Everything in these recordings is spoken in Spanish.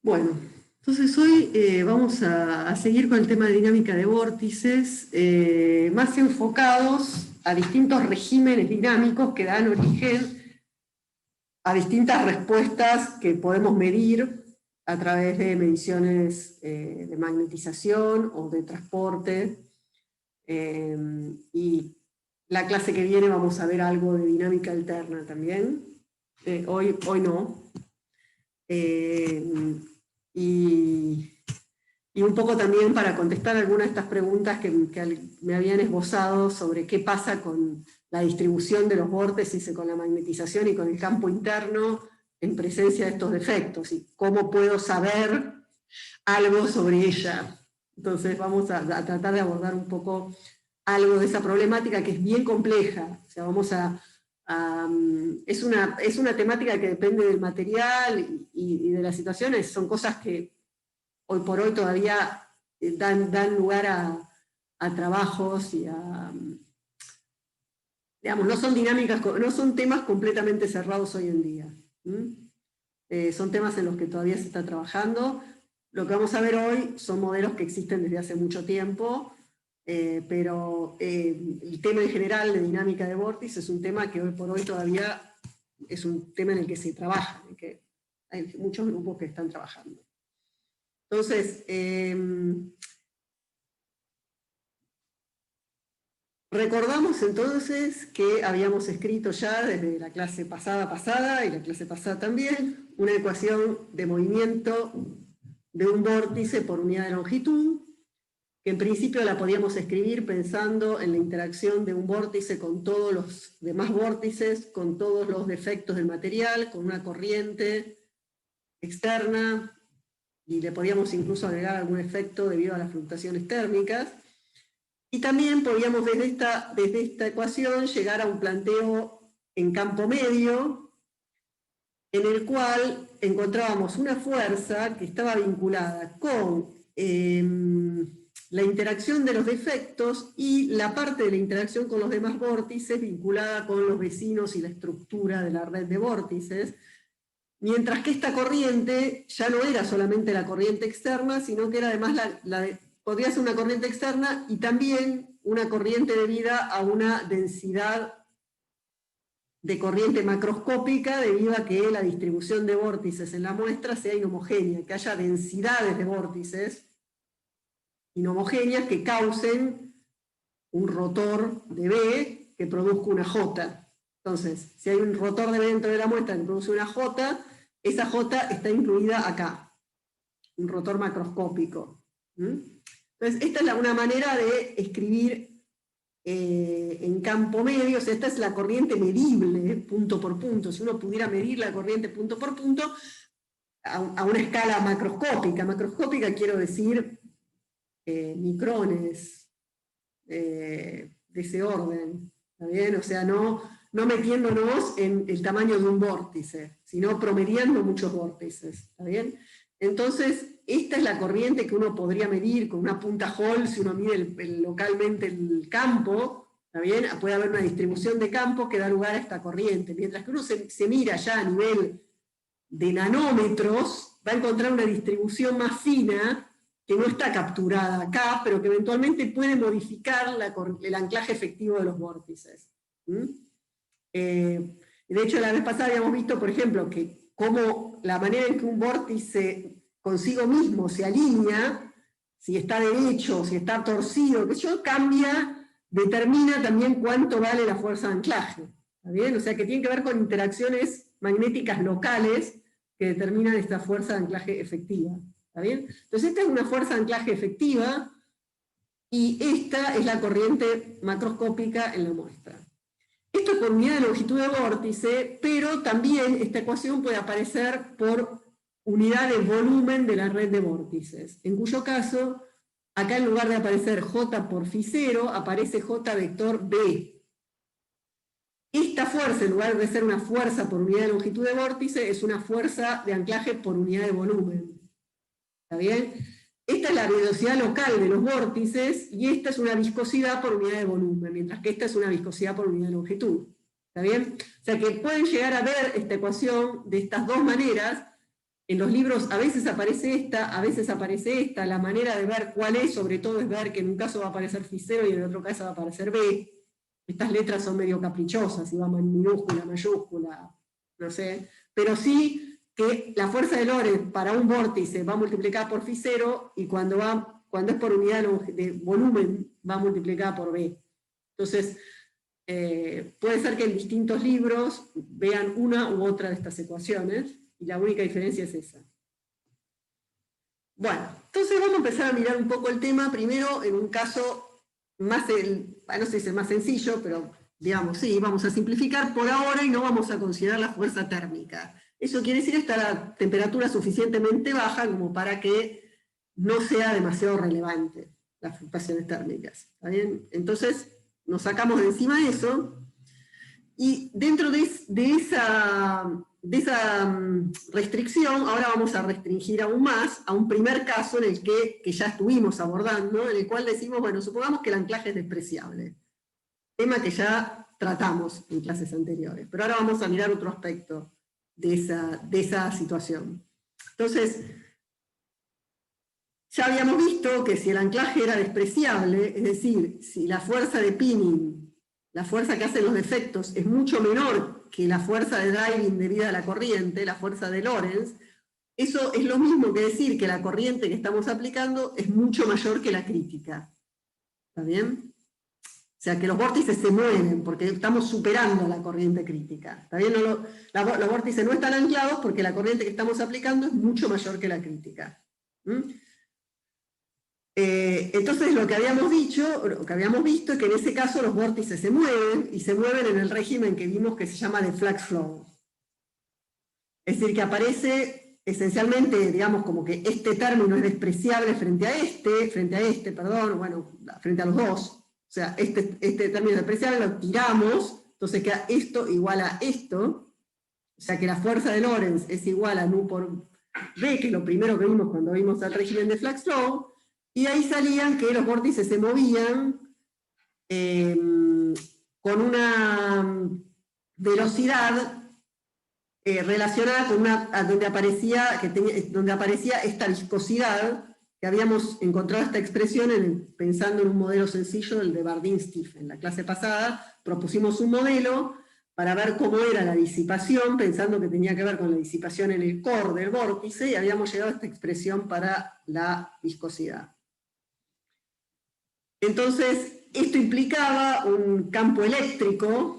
Bueno, entonces hoy vamos a seguir con el tema de dinámica de vórtices, más enfocados a distintos regímenes dinámicos que dan origen a distintas respuestas que podemos medir a través de mediciones de magnetización o de transporte. Y la clase que viene vamos a ver algo de dinámica alterna también. Hoy no. Y un poco también para contestar algunas de estas preguntas que me habían esbozado sobre qué pasa con la distribución de los vórtices y con la magnetización y con el campo interno en presencia de estos defectos, y cómo puedo saber algo sobre ella. Entonces vamos a tratar de abordar un poco algo de esa problemática que es bien compleja. O sea, es una temática que depende del material y de las situaciones. Son cosas que hoy por hoy todavía dan lugar a trabajos y a, digamos, no son dinámicas, no son temas completamente cerrados hoy en día. Son temas en los que todavía se está trabajando. Lo que vamos a ver hoy son modelos que existen desde hace mucho tiempo, pero el tema en general de dinámica de vórtice es un tema que hoy por hoy todavía es un tema en el que se trabaja, en que hay muchos grupos que están trabajando. Entonces, recordamos entonces que habíamos escrito ya desde la clase pasada y la clase pasada también, una ecuación de movimiento de un vórtice por unidad de longitud, que en principio la podíamos escribir pensando en la interacción de un vórtice con todos los demás vórtices, con todos los defectos del material, con una corriente externa, y le podíamos incluso agregar algún efecto debido a las fluctuaciones térmicas. Y también podíamos desde esta ecuación llegar a un planteo en campo medio, en el cual encontrábamos una fuerza que estaba vinculada con la interacción de los defectos y la parte de la interacción con los demás vórtices vinculada con los vecinos y la estructura de la red de vórtices, mientras que esta corriente ya no era solamente la corriente externa, sino que era además podría ser una corriente externa y también una corriente debida a una densidad de corriente macroscópica, debido a que la distribución de vórtices en la muestra sea inhomogénea, que haya densidades de vórtices inhomogéneas que causen un rotor de B que produzca una J. Entonces, si hay un rotor de B dentro de la muestra que produce una J, esa J está incluida acá, un rotor macroscópico. Entonces, esta es una manera de escribir en campo medio. O sea, esta es la corriente medible, punto por punto. Si uno pudiera medir la corriente punto por punto, a una escala macroscópica. Macroscópica quiero decir micrones de ese orden. ¿Está bien? O sea, no metiéndonos en el tamaño de un vórtice, sino promediando muchos vórtices. ¿Está bien? Entonces, esta es la corriente que uno podría medir con una punta Hall. Si uno mide localmente el campo, ¿está bien? Puede haber una distribución de campo que da lugar a esta corriente. Mientras que uno se mira ya a nivel de nanómetros, va a encontrar una distribución más fina que no está capturada acá, pero que eventualmente puede modificar el anclaje efectivo de los vórtices. De hecho, la vez pasada habíamos visto, por ejemplo, que cómo la manera en que un vórtice consigo mismo se alinea, si está derecho, si está torcido, que eso cambia, determina también cuánto vale la fuerza de anclaje. ¿Está bien? O sea, que tiene que ver con interacciones magnéticas locales que determinan esta fuerza de anclaje efectiva. ¿Está bien? Entonces, esta es una fuerza de anclaje efectiva, y esta es la corriente macroscópica en la muestra. Esto es por unidad de longitud de vórtice, pero también esta ecuación puede aparecer por unidad de volumen de la red de vórtices, en cuyo caso, acá en lugar de aparecer J por φ0, aparece J vector B. Esta fuerza, en lugar de ser una fuerza por unidad de longitud de vórtice, es una fuerza de anclaje por unidad de volumen. ¿Está bien? Esta es la velocidad local de los vórtices, y esta es una viscosidad por unidad de volumen, mientras que esta es una viscosidad por unidad de longitud. ¿Está bien? O sea que pueden llegar a ver esta ecuación de estas dos maneras, En los libros a veces aparece esta, a veces aparece esta, la manera de ver cuál es, sobre todo es ver que en un caso va a aparecer phi 0 y en el otro caso va a aparecer B. Estas letras son medio caprichosas, y vamos en minúscula, mayúscula, no sé, pero sí que la fuerza de Lorentz para un vórtice va multiplicada por phi 0 y cuando es por unidad de volumen va multiplicada por B. Entonces, puede ser que en distintos libros vean una u otra de estas ecuaciones, y la única diferencia es esa. Bueno, entonces vamos a empezar a mirar un poco el tema, primero en un caso más, no sé si es más sencillo, pero digamos, sí, vamos a simplificar por ahora y no vamos a considerar la fuerza térmica. Eso quiere decir estar a temperatura suficientemente baja como para que no sea demasiado relevante las fluctuaciones térmicas. ¿Está bien? Entonces, nos sacamos de encima eso, y dentro de esa restricción, ahora vamos a restringir aún más a un primer caso en el que ya estuvimos abordando, en el cual decimos, bueno, supongamos que el anclaje es despreciable, tema que ya tratamos en clases anteriores, pero ahora vamos a mirar otro aspecto de esa situación. Entonces, ya habíamos visto que si el anclaje era despreciable, es decir, si la fuerza de pinning, la fuerza que hacen los defectos, es mucho menor que la fuerza de driving debida a la corriente, la fuerza de Lorentz, eso es lo mismo que decir que la corriente que estamos aplicando es mucho mayor que la crítica. ¿Está bien? O sea, que los vórtices se mueven porque estamos superando la corriente crítica. ¿Está bien? Los vórtices no están anclados porque la corriente que estamos aplicando es mucho mayor que la crítica. Entonces lo que habíamos dicho, lo que habíamos visto es que en ese caso los vórtices se mueven, y se mueven en el régimen que vimos que se llama de flux flow. Es decir, que aparece esencialmente, digamos, como que este término es despreciable frente a este, bueno, frente a los dos. O sea, este término es despreciable, lo tiramos, entonces queda esto igual a esto. O sea que la fuerza de Lorentz es igual a nu por B, que es lo primero que vimos cuando vimos el régimen de flux flow. Y ahí salían que los vórtices se movían con una velocidad relacionada con donde aparecía esta viscosidad, que habíamos encontrado esta expresión pensando en un modelo sencillo, el de Bardeen-Stief. En la clase pasada propusimos un modelo para ver cómo era la disipación, pensando que tenía que ver con la disipación en el core del vórtice, y habíamos llegado a esta expresión para la viscosidad. Entonces, esto implicaba un campo eléctrico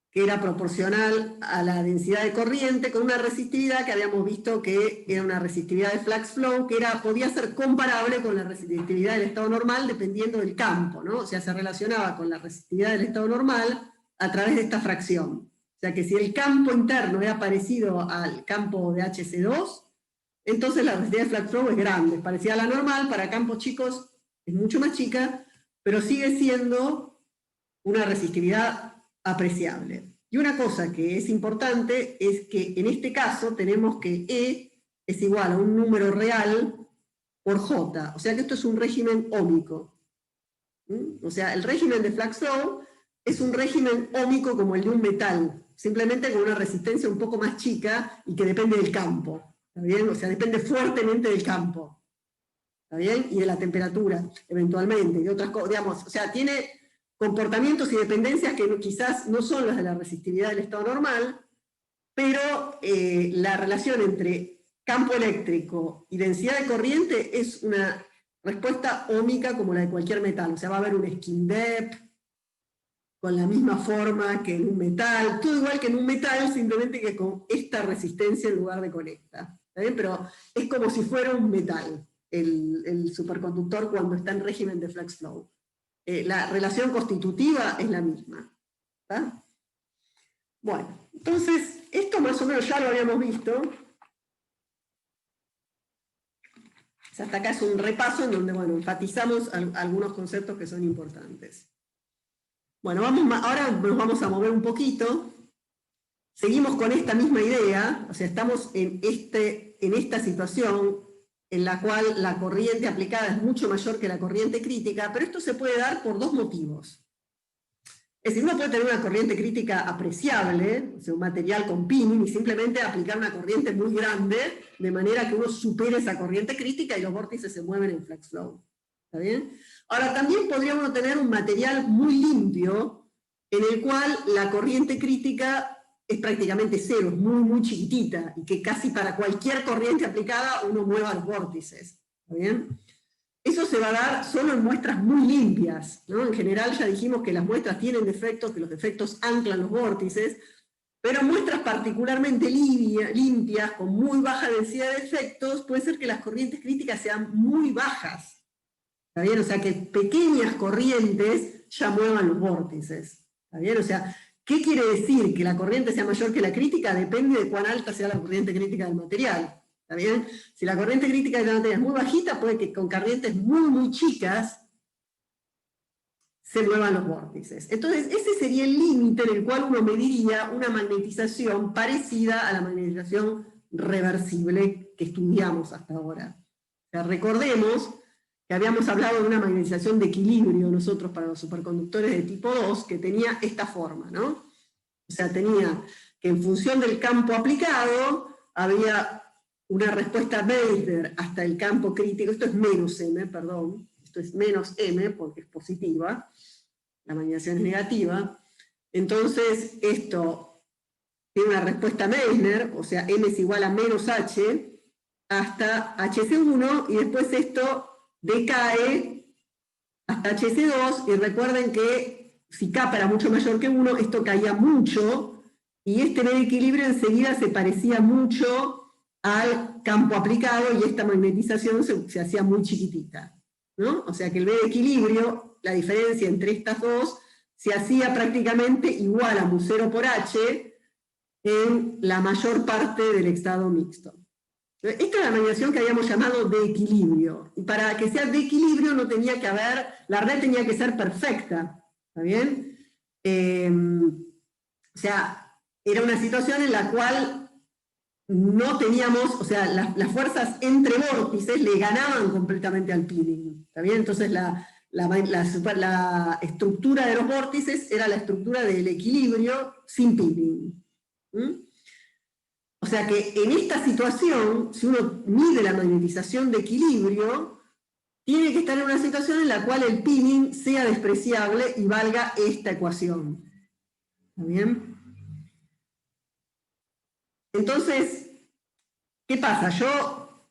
que era proporcional a la densidad de corriente, con una resistividad que habíamos visto que era una resistividad de flux flow, que podía ser comparable con la resistividad del estado normal dependiendo del campo, ¿no? O sea, se relacionaba con la resistividad del estado normal a través de esta fracción. O sea que si el campo interno era parecido al campo de HC2, entonces la resistividad de flux flow es grande, es parecida a la normal. Para campos chicos es mucho más chica, pero sigue siendo una resistividad apreciable. Y una cosa que es importante es que en este caso tenemos que E es igual a un número real por J, o sea que esto es un régimen óhmico. O sea, el régimen de flux flow es un régimen óhmico como el de un metal, simplemente con una resistencia un poco más chica y que depende del campo. ¿Está bien? O sea, depende fuertemente del campo. ¿Está bien? Y de la temperatura, eventualmente, y otras cosas, digamos, o sea, tiene comportamientos y dependencias que quizás no son las de la resistividad del estado normal, pero la relación entre campo eléctrico y densidad de corriente es una respuesta óhmica como la de cualquier metal. O sea, va a haber un skin depth con la misma forma que en un metal, todo igual que en un metal, simplemente que con esta resistencia en lugar de con esta. ¿Está bien? Pero es como si fuera un metal el superconductor cuando está en régimen de flux flow. La relación constitutiva es la misma. ¿Está? Bueno, entonces, esto más o menos ya lo habíamos visto. O sea, hasta acá es un repaso en donde, bueno, enfatizamos algunos conceptos que son importantes. Bueno, ahora nos vamos a mover un poquito. Seguimos con esta misma idea, o sea, estamos en esta situación en la cual la corriente aplicada es mucho mayor que la corriente crítica, pero esto se puede dar por dos motivos. Es decir, uno puede tener una corriente crítica apreciable, o sea, un material con pinning, y simplemente aplicar una corriente muy grande, de manera que uno supere esa corriente crítica y los vórtices se mueven en flex flow. ¿Está bien? Ahora, también podría uno tener un material muy limpio, en el cual la corriente crítica es prácticamente cero, es muy, muy chiquitita, y que casi para cualquier corriente aplicada uno mueva los vórtices. ¿Está bien? Eso se va a dar solo en muestras muy limpias, ¿no? En general ya dijimos que las muestras tienen defectos, que los defectos anclan los vórtices, pero muestras particularmente limpias, con muy baja densidad de defectos, puede ser que las corrientes críticas sean muy bajas. ¿Está bien? O sea, que pequeñas corrientes ya muevan los vórtices. ¿Está bien? O sea, ¿qué quiere decir? Que la corriente sea mayor que la crítica depende de cuán alta sea la corriente crítica del material. ¿Está bien? Si la corriente crítica de la materia es muy bajita, puede que con corrientes muy, muy chicas se muevan los vórtices. Entonces, ese sería el límite en el cual uno mediría una magnetización parecida a la magnetización reversible que estudiamos hasta ahora. O sea, recordemos que habíamos hablado de una magnetización de equilibrio nosotros para los superconductores de tipo 2, que tenía esta forma, ¿no? O sea, tenía que en función del campo aplicado, había una respuesta Bether hasta el campo crítico, esto es menos m, perdón, esto es menos m porque es positiva, la magnetización es negativa, entonces esto tiene una respuesta Meissner, o sea, m es igual a menos h, hasta hc1, y después esto decae hasta hc2, y recuerden que si K era mucho mayor que 1, esto caía mucho, y este B de equilibrio enseguida se parecía mucho al campo aplicado, y esta magnetización se hacía muy chiquitita, ¿no? O sea que el B de equilibrio, la diferencia entre estas dos, se hacía prácticamente igual a mu0 por h en la mayor parte del estado mixto. Esta es la magnetización que habíamos llamado de equilibrio, y para que sea de equilibrio no tenía que haber, la red tenía que ser perfecta, ¿está bien? O sea, era una situación en la cual no teníamos, o sea, las fuerzas entre vórtices le ganaban completamente al pinning, ¿está bien? Entonces la estructura de los vórtices era la estructura del equilibrio sin pinning. O sea que en esta situación, si uno mide la magnetización de equilibrio, tiene que estar en una situación en la cual el pinning sea despreciable y valga esta ecuación. ¿Está bien? Entonces, ¿qué pasa? Yo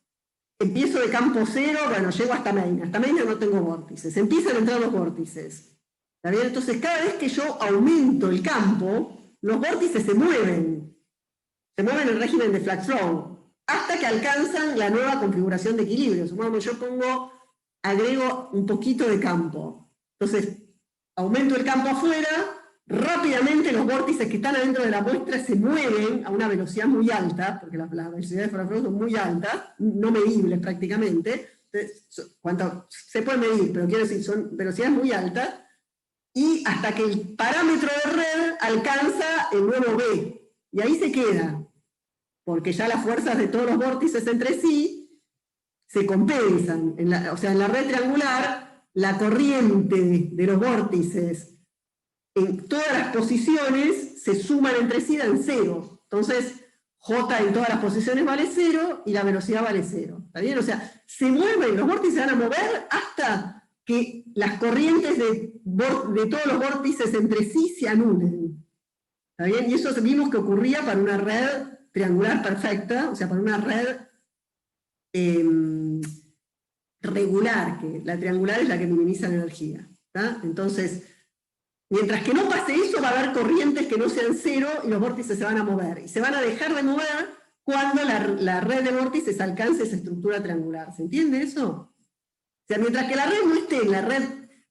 empiezo de campo cero, bueno, llego hasta Meissner. Hasta Meissner no tengo vórtices. Empiezan a entrar los vórtices. ¿Está bien? Entonces, cada vez que yo aumento el campo, los vórtices se mueven. Se mueven en régimen de flat flow, hasta que alcanzan la nueva configuración de equilibrio. Supongamos yo agrego un poquito de campo. Entonces, aumento el campo afuera, rápidamente los vórtices que están adentro de la muestra se mueven a una velocidad muy alta, porque las velocidades de flat flow son muy altas, no medibles prácticamente. Entonces, ¿cuánto se puede medir? Pero quiero decir, son velocidades muy altas, y hasta que el parámetro de red alcanza el nuevo B, y ahí se queda, porque ya las fuerzas de todos los vórtices entre sí se compensan. O sea, en la red triangular, la corriente de los vórtices en todas las posiciones se suman entre sí, dan cero. Entonces, J en todas las posiciones vale cero y la velocidad vale cero. ¿Está bien? O sea, se mueven, los vórtices se van a mover hasta que las corrientes de todos los vórtices entre sí se anulen. ¿Está bien? Y eso vimos que ocurría para una red triangular perfecta, o sea, para una red regular, que la triangular es la que minimiza la energía. ¿Tá? Entonces, mientras que no pase eso, va a haber corrientes que no sean cero y los vórtices se van a mover. Y se van a dejar de mover cuando la red de vórtices alcance esa estructura triangular. ¿Se entiende eso? O sea, mientras que la red no esté en la red,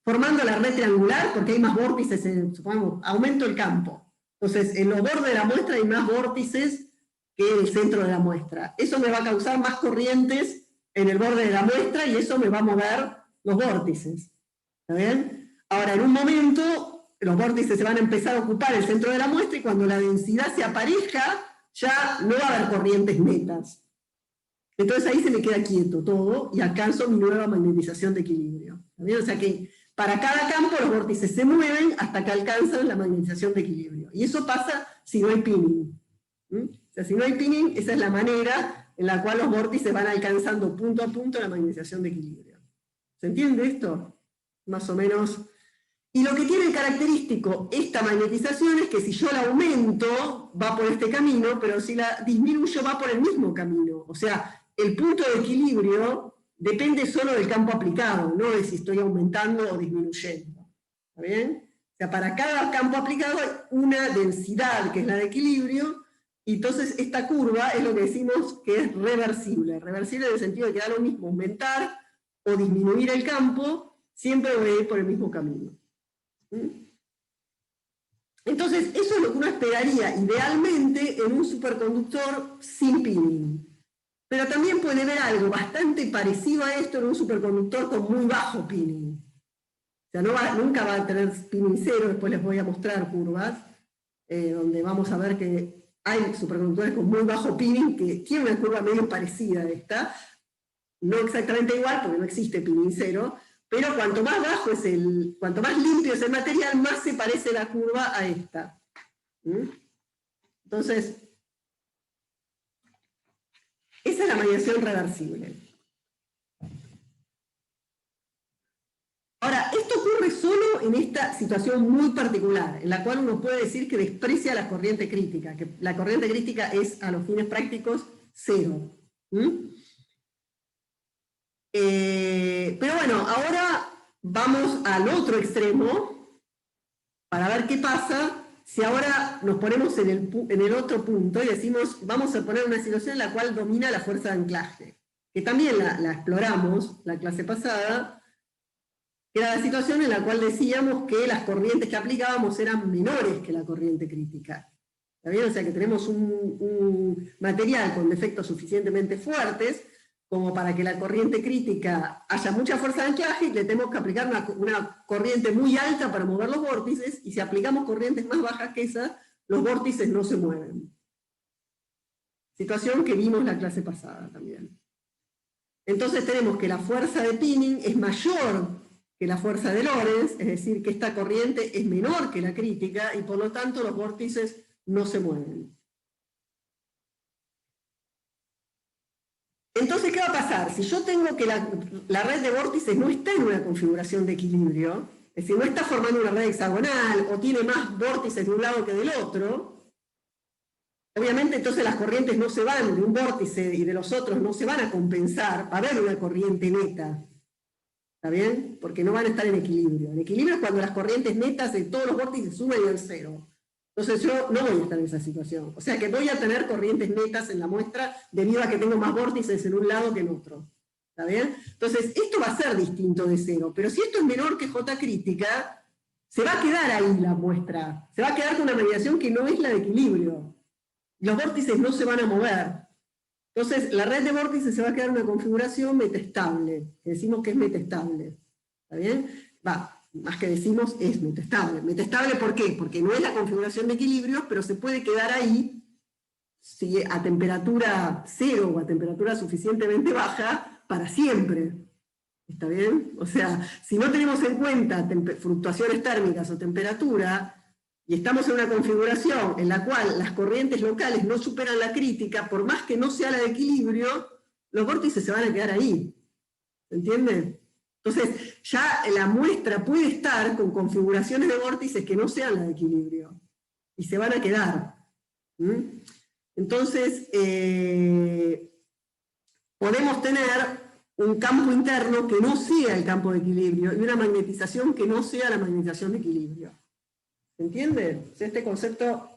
formando la red triangular, porque hay más vórtices, supongamos, aumento el campo. Entonces, en los bordes de la muestra hay más vórtices que en el centro de la muestra. Eso me va a causar más corrientes en el borde de la muestra y eso me va a mover los vórtices. ¿Está bien? Ahora, en un momento, los vórtices se van a empezar a ocupar el centro de la muestra y cuando la densidad se apareja, ya no va a haber corrientes netas. Entonces ahí se me queda quieto todo y alcanzo mi nueva magnetización de equilibrio. ¿Está bien? O sea que para cada campo los vórtices se mueven hasta que alcanzan la magnetización de equilibrio. Y eso pasa si no hay pinning. O sea, si no hay pinning, esa es la manera en la cual los vórtices van alcanzando punto a punto la magnetización de equilibrio. ¿Se entiende esto? Más o menos. Y lo que tiene característico esta magnetización es que si yo la aumento, va por este camino, pero si la disminuyo, va por el mismo camino. O sea, el punto de equilibrio depende solo del campo aplicado, no de si estoy aumentando o disminuyendo. ¿Está bien? O sea, para cada campo aplicado hay una densidad, que es la de equilibrio, y entonces esta curva es lo que decimos que es reversible. Reversible en el sentido de que da lo mismo aumentar o disminuir el campo, siempre voy a ir por el mismo camino. Entonces, eso es lo que uno esperaría idealmente en un superconductor sin pinning. Pero también puede ver algo bastante parecido a esto en un superconductor con muy bajo pinning. O sea, nunca va a tener pinning cero, después les voy a mostrar curvas, donde vamos a ver que hay superconductores con muy bajo pinning que tienen una curva medio parecida a esta, no exactamente igual porque no existe pinning cero, pero cuanto más bajo es cuanto más limpio es el material, más se parece la curva a esta. Entonces, esa es la magnetización reversible. Ahora, esto ocurre solo en esta situación muy particular, en la cual uno puede decir que desprecia la corriente crítica, que la corriente crítica es, a los fines prácticos, cero. Pero bueno, ahora vamos al otro extremo para ver qué pasa si ahora nos ponemos en el otro punto y decimos, vamos a poner una situación en la cual domina la fuerza de anclaje, que también la exploramos la clase pasada, que era la situación en la cual decíamos que las corrientes que aplicábamos eran menores que la corriente crítica. ¿Está bien? O sea que tenemos un material con defectos suficientemente fuertes como para que la corriente crítica haya mucha fuerza de anclaje y le tenemos que aplicar una corriente muy alta para mover los vórtices, y si aplicamos corrientes más bajas que esas, los vórtices no se mueven. Situación que vimos la clase pasada también. Entonces tenemos que la fuerza de pinning es mayor que la fuerza de Lorentz, es decir, que esta corriente es menor que la crítica, y por lo tanto los vórtices no se mueven. Entonces, ¿qué va a pasar? Si yo tengo que la red de vórtices no está en una configuración de equilibrio, es decir, no está formando una red hexagonal, o tiene más vórtices de un lado que del otro, obviamente entonces las corrientes no se van de un vórtice y de los otros, no se van a compensar, va a haber una corriente neta. ¿Está bien? Porque no van a estar en equilibrio. En equilibrio es cuando las corrientes netas de todos los vórtices suman y al cero. Entonces yo no voy a estar en esa situación. O sea que voy a tener corrientes netas en la muestra debido a que tengo más vórtices en un lado que en otro. ¿Está bien? Entonces esto va a ser distinto de cero. Pero si esto es menor que J crítica, se va a quedar ahí la muestra. Se va a quedar con una mediación que no es la de equilibrio. Los vórtices no se van a mover. Entonces la red de vórtices se va a quedar en una configuración metastable. Que decimos que es metastable. ¿Está bien? Más que decimos, es metastable. ¿Metastable por qué? Porque no es la configuración de equilibrio, pero se puede quedar ahí si a temperatura cero o a temperatura suficientemente baja para siempre. ¿Está bien? O sea, si no tenemos en cuenta fluctuaciones térmicas o temperatura, y estamos en una configuración en la cual las corrientes locales no superan la crítica, por más que no sea la de equilibrio, los vórtices se van a quedar ahí. ¿Se entiende? Entonces, ya la muestra puede estar con configuraciones de vórtices que no sean la de equilibrio, y se van a quedar. Entonces, podemos tener un campo interno que no sea el campo de equilibrio, y una magnetización que no sea la magnetización de equilibrio. ¿Se entiende? O sea, este concepto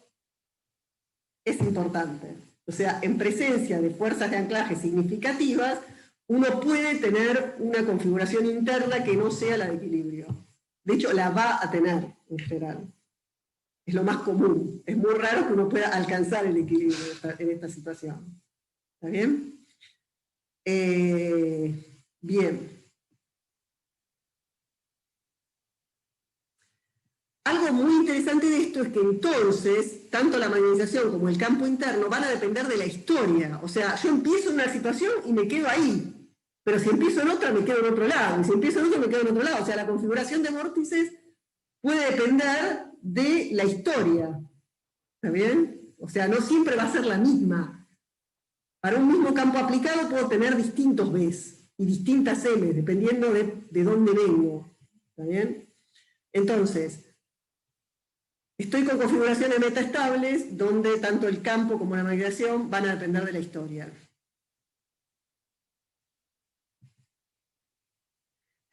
es importante. O sea, en presencia de fuerzas de anclaje significativas, uno puede tener una configuración interna que no sea la de equilibrio. De hecho, la va a tener en general. Es lo más común. Es muy raro que uno pueda alcanzar el equilibrio en esta situación. ¿Está bien? Bien. Algo muy interesante de esto es que entonces, tanto la magnetización como el campo interno van a depender de la historia. O sea, yo empiezo en una situación y me quedo ahí. Pero si empiezo en otra, me quedo en otro lado. Y si empiezo en otro, me quedo en otro lado. O sea, la configuración de vórtices puede depender de la historia. ¿Está bien? O sea, no siempre va a ser la misma. Para un mismo campo aplicado puedo tener distintos Bs y distintas M, dependiendo de dónde vengo. ¿Está bien? Entonces, estoy con configuraciones metaestables donde tanto el campo como la migración van a depender de la historia.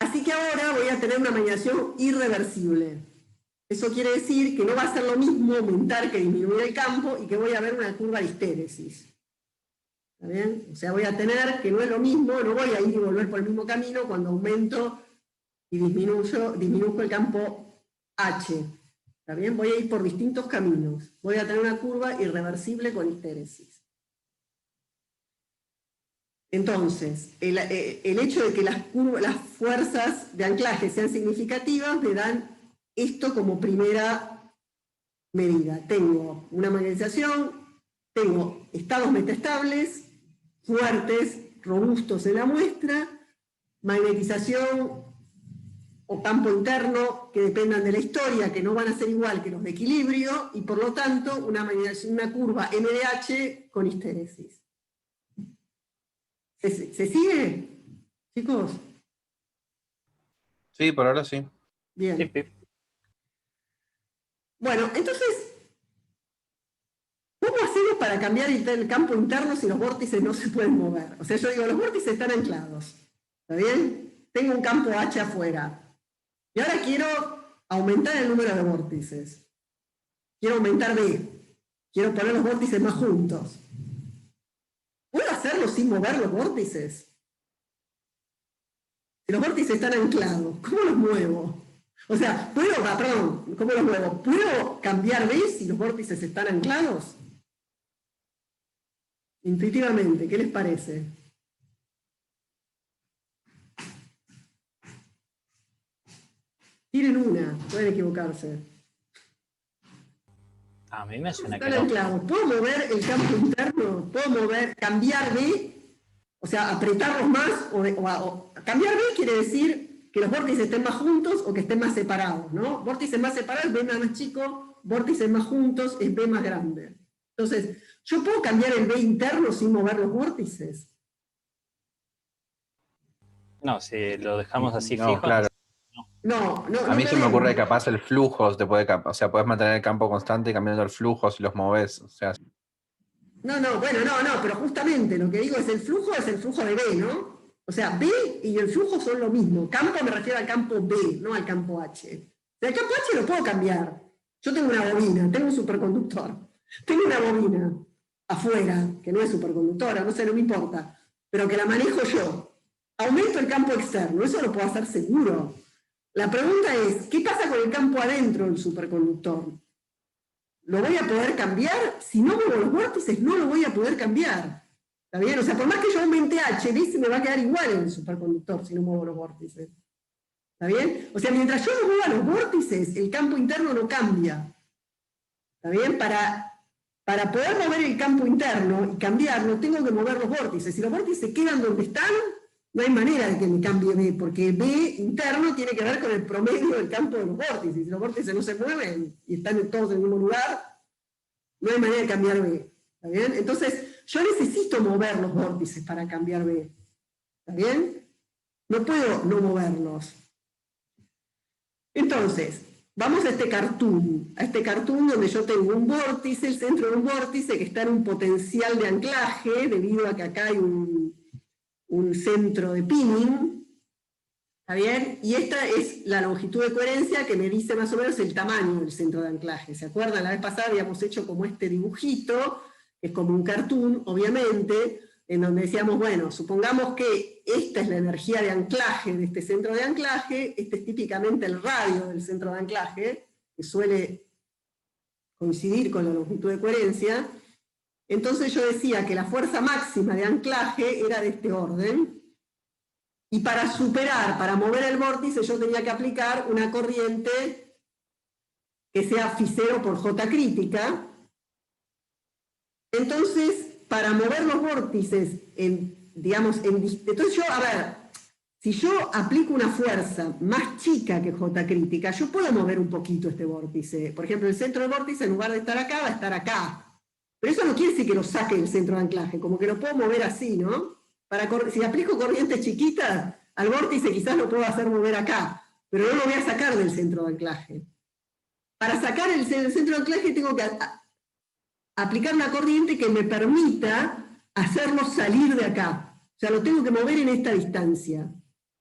Así que ahora voy a tener una migración irreversible. Eso quiere decir que no va a ser lo mismo aumentar que disminuir el campo y que voy a ver una curva de histéresis. ¿Está bien? O sea, voy a tener que no es lo mismo, no voy a ir y volver por el mismo camino cuando aumento y disminuyo el campo H. ¿Está bien? Voy a ir por distintos caminos. Voy a tener una curva irreversible con histéresis. Entonces, el hecho de que las fuerzas de anclaje sean significativas me dan esto como primera medida. Tengo una magnetización, tengo estados metaestables, fuertes, robustos en la muestra, magnetización o campo interno que dependan de la historia, que no van a ser igual que los de equilibrio, y por lo tanto una curva MDH con histéresis. ¿Se sigue, chicos? Sí, por ahora sí. Bien. Sí. Bueno, entonces, ¿cómo hacemos para cambiar el campo interno si los vórtices no se pueden mover? O sea, yo digo, los vórtices están anclados. ¿Está bien? Tengo un campo H afuera. Y ahora quiero aumentar el número de vórtices. Quiero aumentar B. Quiero poner los vórtices más juntos. ¿Puedo hacerlo sin mover los vórtices? Si los vórtices están anclados, ¿cómo los muevo? O sea, ¿cómo los muevo? ¿Puedo cambiar B si los vórtices están anclados? Intuitivamente, ¿qué les parece? Tiren una, pueden equivocarse. A mí me suena que Están no. anclados. ¿Puedo mover el campo interno? ¿Puedo cambiar B? O sea, apretarlos más. Cambiar B quiere decir que los vórtices estén más juntos o que estén más separados, ¿no? Vórtices más separados es B más chico, vórtices más juntos es B más grande. Entonces, ¿yo puedo cambiar el B interno sin mover los vórtices? No, si lo dejamos así No, fijo. claro. No. A mí se me ocurre que capaz el flujo te puede, o sea, puedes mantener el campo constante cambiando el flujo si los moves, o sea. No, pero justamente lo que digo es el flujo de B, ¿no? O sea, B y el flujo son lo mismo. Campo me refiero al campo B, no al campo H. El campo H lo puedo cambiar. Yo tengo una bobina, tengo un superconductor. Tengo una bobina afuera, que no es superconductora, no sé, no me importa, pero que la manejo yo. Aumento el campo externo, eso lo puedo hacer seguro. La pregunta es, ¿qué pasa con el campo adentro del superconductor? ¿Lo voy a poder cambiar? Si no muevo los vórtices, no lo voy a poder cambiar. ¿Está bien? O sea, por más que yo aumente H, B se me va a quedar igual en el superconductor si no muevo los vórtices. ¿Está bien? O sea, mientras yo no mueva los vórtices, el campo interno no cambia. ¿Está bien? Para poder mover el campo interno y cambiarlo, tengo que mover los vórtices. Si los vórtices quedan donde están, no hay manera de que me cambie B, porque B interno tiene que ver con el promedio del campo de los vórtices. Si los vórtices no se mueven y están todos en el mismo lugar, no hay manera de cambiar B. ¿Está bien? Entonces, yo necesito mover los vórtices para cambiar B. ¿Está bien? No puedo no moverlos. Entonces, vamos a este cartoon donde yo tengo un vórtice, el centro de un vórtice que está en un potencial de anclaje, debido a que acá hay un centro de pinning, ¿está bien? Y esta es la longitud de coherencia que me dice más o menos el tamaño del centro de anclaje. ¿Se acuerdan? La vez pasada habíamos hecho como este dibujito, que es como un cartoon, obviamente, en donde decíamos, bueno, supongamos que esta es la energía de anclaje de este centro de anclaje, este es típicamente el radio del centro de anclaje, que suele coincidir con la longitud de coherencia. Entonces yo decía que la fuerza máxima de anclaje era de este orden, y para mover el vórtice, yo tenía que aplicar una corriente que sea φ0 por J crítica. Entonces, para mover los vórtices digamos, entonces yo, a ver, si yo aplico una fuerza más chica que J crítica, yo puedo mover un poquito este vórtice. Por ejemplo, el centro del vórtice, en lugar de estar acá, va a estar acá. Pero eso no quiere decir que lo saque del centro de anclaje, como que lo puedo mover así, ¿no? Si aplico corrientes chiquitas, al vórtice quizás lo puedo hacer mover acá, pero no lo voy a sacar del centro de anclaje. Para sacar el centro de anclaje tengo que aplicar una corriente que me permita hacerlo salir de acá. O sea, lo tengo que mover en esta distancia.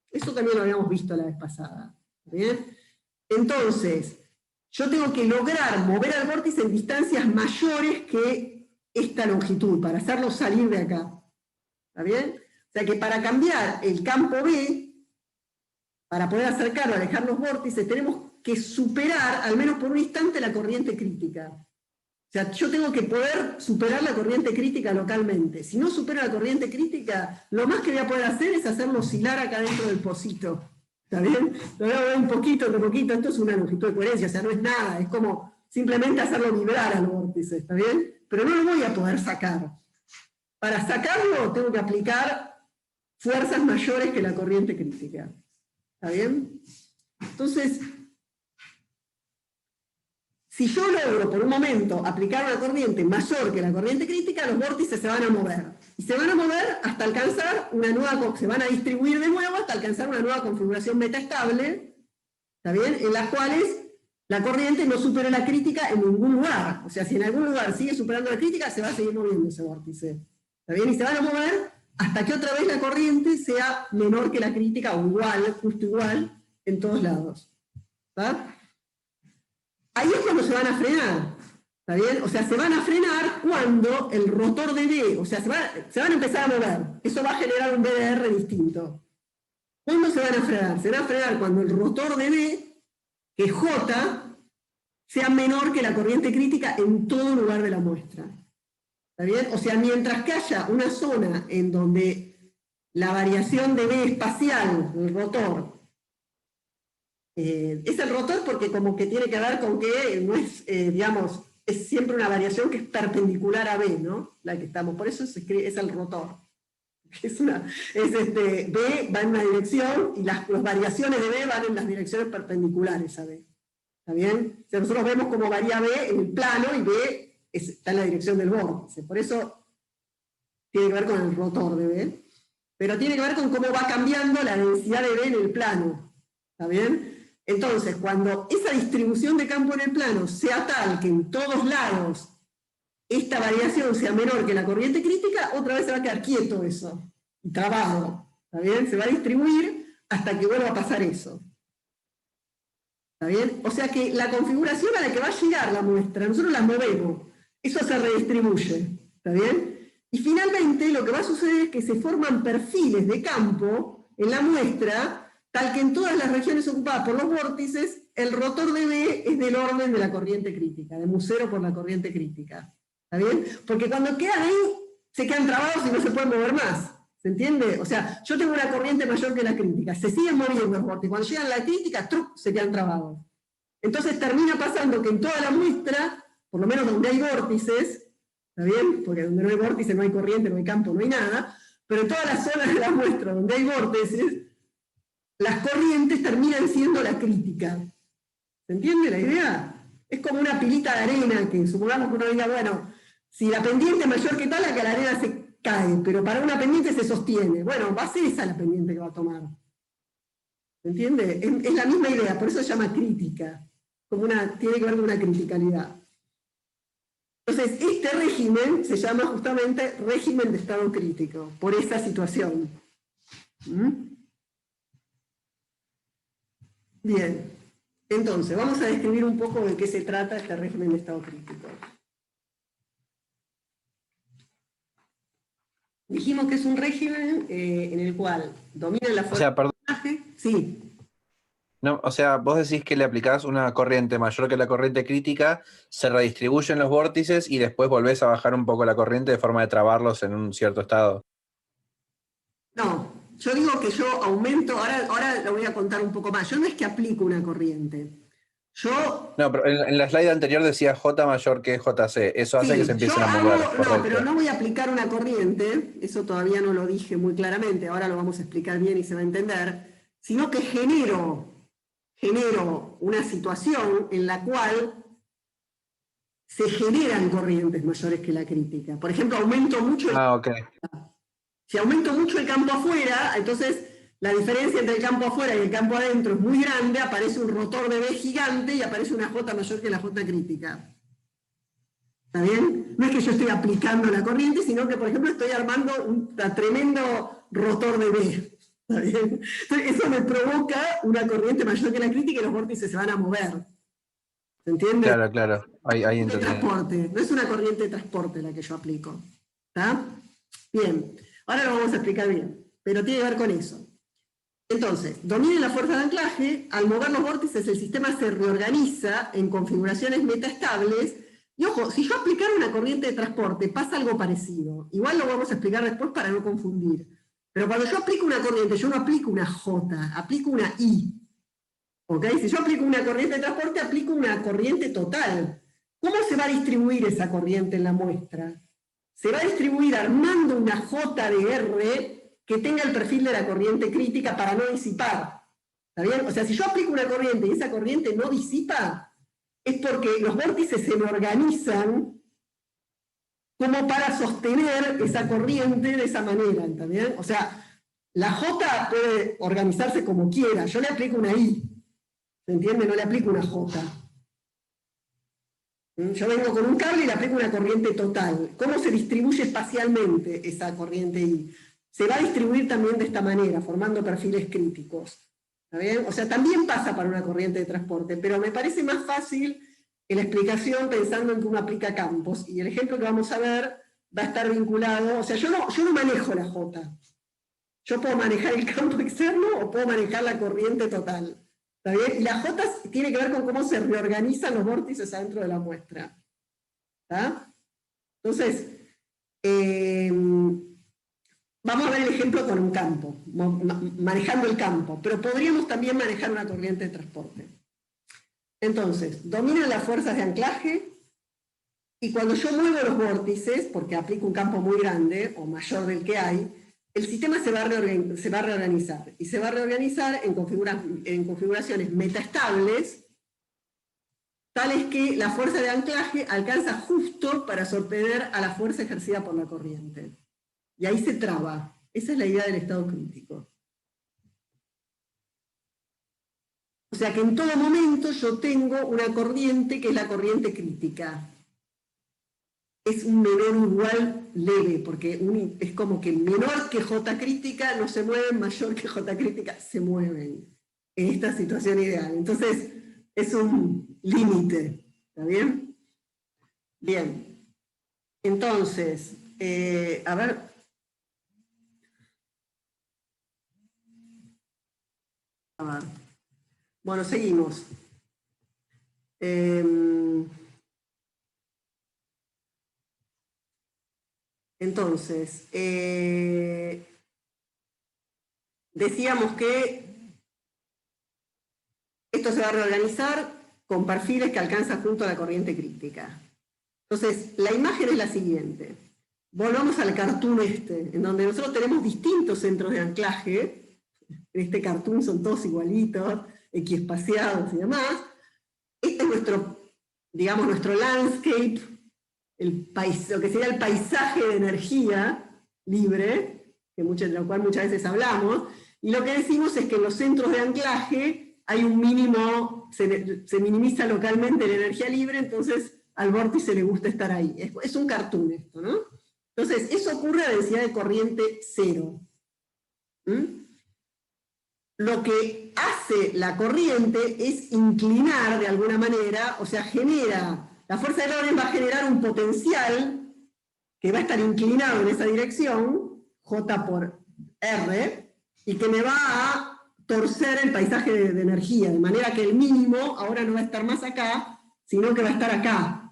Eso también lo habíamos visto la vez pasada. ¿Bien? Entonces, yo tengo que lograr mover al vórtice en distancias mayores que esta longitud, para hacerlo salir de acá. ¿Está bien? O sea que para cambiar el campo B, para poder acercarlo, alejar los vórtices, tenemos que superar, al menos por un instante, la corriente crítica. O sea, yo tengo que poder superar la corriente crítica localmente. Si no supero la corriente crítica, lo más que voy a poder hacer es hacerlo oscilar acá dentro del pocito. ¿Está bien? Lo voy a mover un poquito, otro poquito. Esto es una longitud de coherencia, o sea, no es nada. Es como simplemente hacerlo vibrar al vórtice, ¿está bien? Pero no lo voy a poder sacar. Para sacarlo tengo que aplicar fuerzas mayores que la corriente crítica. ¿Está bien? Entonces, si yo logro por un momento aplicar una corriente mayor que la corriente crítica, los vórtices se van a mover. Y se van a mover hasta alcanzar una nueva, se van a distribuir de nuevo hasta alcanzar una nueva configuración metaestable, ¿está bien? En las cuales la corriente no supera la crítica en ningún lugar. O sea, si en algún lugar sigue superando la crítica, se va a seguir moviendo ese vórtice. ¿Está bien? Y se van a mover hasta que otra vez la corriente sea menor que la crítica o igual, justo igual, en todos lados. ¿Está? Ahí es cuando se van a frenar, ¿está bien? O sea, se van a frenar cuando el rotor de B, o sea, se van a empezar a mover. Eso va a generar un BDR distinto. ¿Cuándo se van a frenar? Se van a frenar cuando el rotor de B, que es J, sea menor que la corriente crítica en todo lugar de la muestra. ¿Está bien? O sea, mientras que haya una zona en donde la variación de B espacial, el rotor, es el rotor porque como que tiene que ver con que no es, digamos, es siempre una variación que es perpendicular a B, ¿no? La que estamos, por eso se escribe, es el rotor. B va en una dirección y las variaciones de B van en las direcciones perpendiculares a B. ¿Está bien? O sea, nosotros vemos cómo varía B en el plano y B está en la dirección del vórtice. Por eso tiene que ver con el rotor de B. Pero tiene que ver con cómo va cambiando la densidad de B en el plano. ¿Está bien? Entonces, cuando esa distribución de campo en el plano sea tal que en todos lados esta variación sea menor que la corriente crítica, otra vez se va a quedar quieto eso, y trabado. ¿Está bien? Se va a distribuir hasta que vuelva a pasar eso. ¿Está bien? O sea que la configuración a la que va a llegar la muestra, nosotros la movemos, eso se redistribuye. ¿Está bien? Y finalmente lo que va a suceder es que se forman perfiles de campo en la muestra, tal que en todas las regiones ocupadas por los vórtices, el rotor de B es del orden de la corriente crítica, de mu0 por la corriente crítica. ¿Está bien? Porque cuando quedan ahí, se quedan trabados y no se pueden mover más. ¿Se entiende? O sea, yo tengo una corriente mayor que la crítica, se siguen moviendo los vórtices. Cuando llegan a la crítica, ¡truc!, se quedan trabados. Entonces termina pasando que en toda la muestra, por lo menos donde hay vórtices, ¿está bien? Porque donde no hay vórtices no hay corriente, no hay campo, no hay nada, pero en todas las zonas de la muestra donde hay vórtices, las corrientes terminan siendo la crítica. ¿Se entiende la idea? Es como una pilita de arena, que supongamos que uno diga, bueno, si la pendiente es mayor que tal, la arena se cae, pero para una pendiente se sostiene. Bueno, va a ser esa la pendiente que va a tomar. ¿Se entiende? Es la misma idea, por eso se llama crítica. Tiene que ver con una criticalidad. Entonces, este régimen se llama justamente régimen de estado crítico, por esa situación. Bien, entonces vamos a describir un poco de qué se trata este régimen de estado crítico. Dijimos que es un régimen en el cual domina la fuerza. O sea, perdón. Sí. No, o sea, vos decís que le aplicás una corriente mayor que la corriente crítica, se redistribuyen los vórtices y después volvés a bajar un poco la corriente de forma de trabarlos en un cierto estado. No, yo digo que yo aumento, ahora lo voy a contar un poco más. Yo no es que aplico una corriente. Yo No, pero en la slide anterior decía J mayor que JC. Eso hace sí, que se empiecen yo a mover, hago, no, correcto. pero no voy a aplicar una corriente, eso todavía no lo dije muy claramente, ahora lo vamos a explicar bien y se va a entender, sino que genero una situación en la cual se generan corrientes mayores que la crítica. Por ejemplo, aumento mucho Ah, ok. si aumento mucho el campo afuera, entonces la diferencia entre el campo afuera y el campo adentro es muy grande, aparece un rotor de B gigante y aparece una J mayor que la J crítica. ¿Está bien? No es que yo estoy aplicando la corriente, sino que, por ejemplo, estoy armando un tremendo rotor de B. ¿Está bien? Entonces, eso me provoca una corriente mayor que la crítica y los vórtices se van a mover. ¿Se entiende? Claro, claro. Ahí De entendí. transporte, no es una corriente de transporte la que yo aplico. ¿Está? Bien, ahora lo vamos a explicar bien, pero tiene que ver con eso. Entonces, dominen la fuerza de anclaje, al mover los vórtices el sistema se reorganiza en configuraciones metaestables, y ojo, si yo aplicara una corriente de transporte pasa algo parecido, igual lo vamos a explicar después para no confundir, pero cuando yo aplico una corriente, yo no aplico una J, aplico una I. ¿Ok? Si yo aplico una corriente de transporte, aplico una corriente total. ¿Cómo se va a distribuir esa corriente en la muestra? Se va a distribuir armando una J de R que tenga el perfil de la corriente crítica para no disipar. ¿Está bien? O sea, si yo aplico una corriente y esa corriente no disipa, es porque los vórtices se me organizan como para sostener esa corriente de esa manera, ¿está bien? O sea, la J puede organizarse como quiera, yo le aplico una I. ¿Se entiende? No le aplico una J. Yo vengo con un cable y le aplico una corriente total. ¿Cómo se distribuye espacialmente esa corriente I? Se va a distribuir también de esta manera, formando perfiles críticos. ¿Está bien? O sea, también pasa para una corriente de transporte, pero me parece más fácil que la explicación pensando en que uno aplica campos. Y el ejemplo que vamos a ver va a estar vinculado, o sea, yo no manejo la J. Yo puedo manejar el campo externo o puedo manejar la corriente total. ¿Está bien? Y la J tiene que ver con cómo se reorganizan los vórtices adentro de la muestra. ¿Está? Entonces, vamos a ver el ejemplo con un campo, manejando el campo, pero podríamos también manejar una corriente de transporte. Entonces, dominan las fuerzas de anclaje, y cuando yo muevo los vórtices, porque aplico un campo muy grande, o mayor del que hay, el sistema se va a reorganizar, y se va a reorganizar en configuraciones metaestables, tales que la fuerza de anclaje alcanza justo para sostener a la fuerza ejercida por la corriente. Y ahí se traba. Esa es la idea del estado crítico. O sea que en todo momento yo tengo una corriente que es la corriente crítica. Es un menor igual leve, porque es como que menor que J crítica no se mueven, mayor que J crítica se mueven en esta situación ideal. Entonces, es un límite, ¿está bien? Bien. Entonces, a ver. Bueno, seguimos. Entonces, decíamos que esto se va a reorganizar con perfiles que alcanzan junto a la corriente crítica. Entonces, la imagen es la siguiente. Volvamos al cartoon en donde nosotros tenemos distintos centros de anclaje. En este cartoon son todos igualitos, equiespaciados y demás. Este es nuestro, digamos, nuestro landscape, lo que sería el paisaje de energía libre, de lo cual muchas veces hablamos, y lo que decimos es que en los centros de anclaje hay un mínimo, se minimiza localmente la energía libre, entonces al vórtice le gusta estar ahí. Es un cartoon esto, ¿no? Entonces, eso ocurre a densidad de corriente cero. Lo que hace la corriente es inclinar de alguna manera, o sea, la fuerza de Lorentz va a generar un potencial que va a estar inclinado en esa dirección, J por R, y que me va a torcer el paisaje de energía, de manera que el mínimo ahora no va a estar más acá, sino que va a estar acá.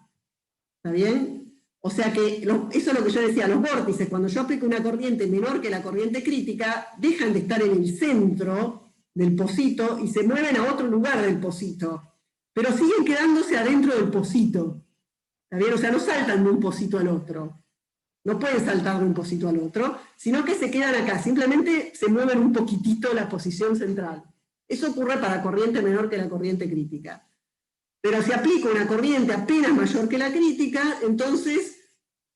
¿Está bien? O sea que eso es lo que yo decía, los vórtices, cuando yo aplico una corriente menor que la corriente crítica, dejan de estar en el centro del pocito y se mueven a otro lugar del pocito. pero siguen quedándose adentro del pocito. ¿Está bien? O sea, no saltan de un pocito al otro. No pueden saltar de un pocito al otro, sino que se quedan acá. Simplemente se mueven un poquitito la posición central. Eso ocurre para corriente menor que la corriente crítica. Pero si aplico una corriente apenas mayor que la crítica, entonces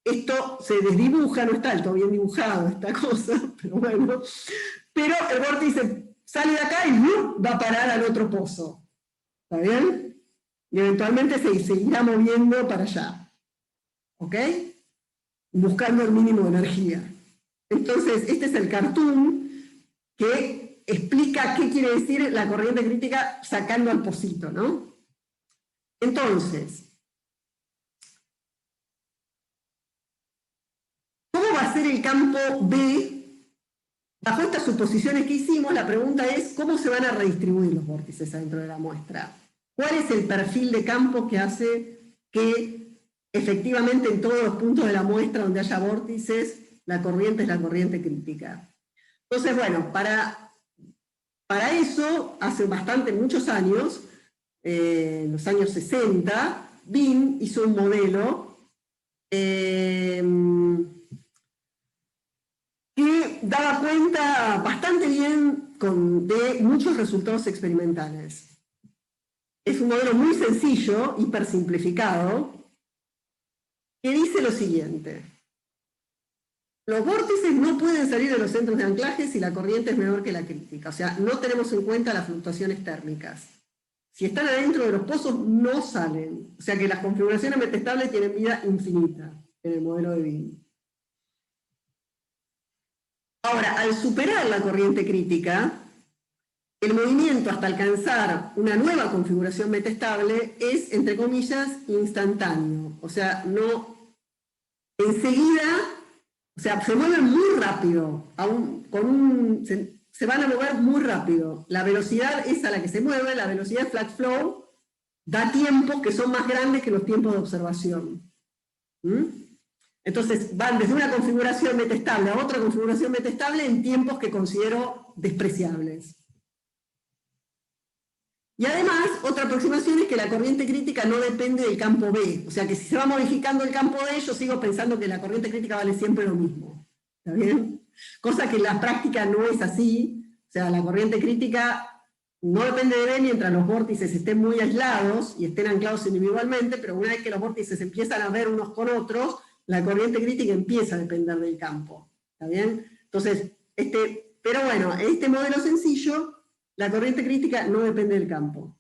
esto se desdibuja, no está del todo bien dibujado esta cosa, pero bueno. Pero el vórtice sale de acá y va a parar al otro pozo. ¿Está bien? Y eventualmente se seguirá moviendo para allá. ¿Ok? Buscando el mínimo de energía. Entonces, este es el cartoon que explica qué quiere decir la corriente crítica sacando al pocito, ¿no? Entonces, ¿cómo va a ser el campo B? Bajo estas suposiciones que hicimos, la pregunta es ¿cómo se van a redistribuir los vórtices adentro de la muestra? ¿Cuál es el perfil de campo que hace que efectivamente en todos los puntos de la muestra donde haya vórtices, la corriente es la corriente crítica? Entonces, bueno, para eso, hace muchos años, en los años 60, Wien hizo un modelo que daba cuenta bastante bien de muchos resultados experimentales. Es un modelo muy sencillo, hiper simplificado, que dice lo siguiente. Los vórtices no pueden salir de los centros de anclaje si la corriente es menor que la crítica. O sea, no tenemos en cuenta las fluctuaciones térmicas. Si están adentro de los pozos, no salen. O sea que las configuraciones metestables tienen vida infinita en el modelo de Wien. Ahora, al superar la corriente crítica, el movimiento hasta alcanzar una nueva configuración metestable es, entre comillas, instantáneo. O sea, no enseguida, o sea, se mueven muy rápido, se van a mover muy rápido. La velocidad es a la que se mueve, la velocidad de flat flow, da tiempos que son más grandes que los tiempos de observación. Entonces van desde una configuración metestable a otra configuración metestable en tiempos que considero despreciables. Y además, otra aproximación es que la corriente crítica no depende del campo B. O sea que si se va modificando el campo B, yo sigo pensando que la corriente crítica vale siempre lo mismo. ¿Está bien? Cosa que en la práctica no es así. O sea, la corriente crítica no depende de B mientras los vórtices estén muy aislados y estén anclados individualmente, pero una vez que los vórtices empiezan a ver unos con otros, la corriente crítica empieza a depender del campo. ¿Está bien? Entonces, pero bueno, en este modelo sencillo, la corriente crítica no depende del campo.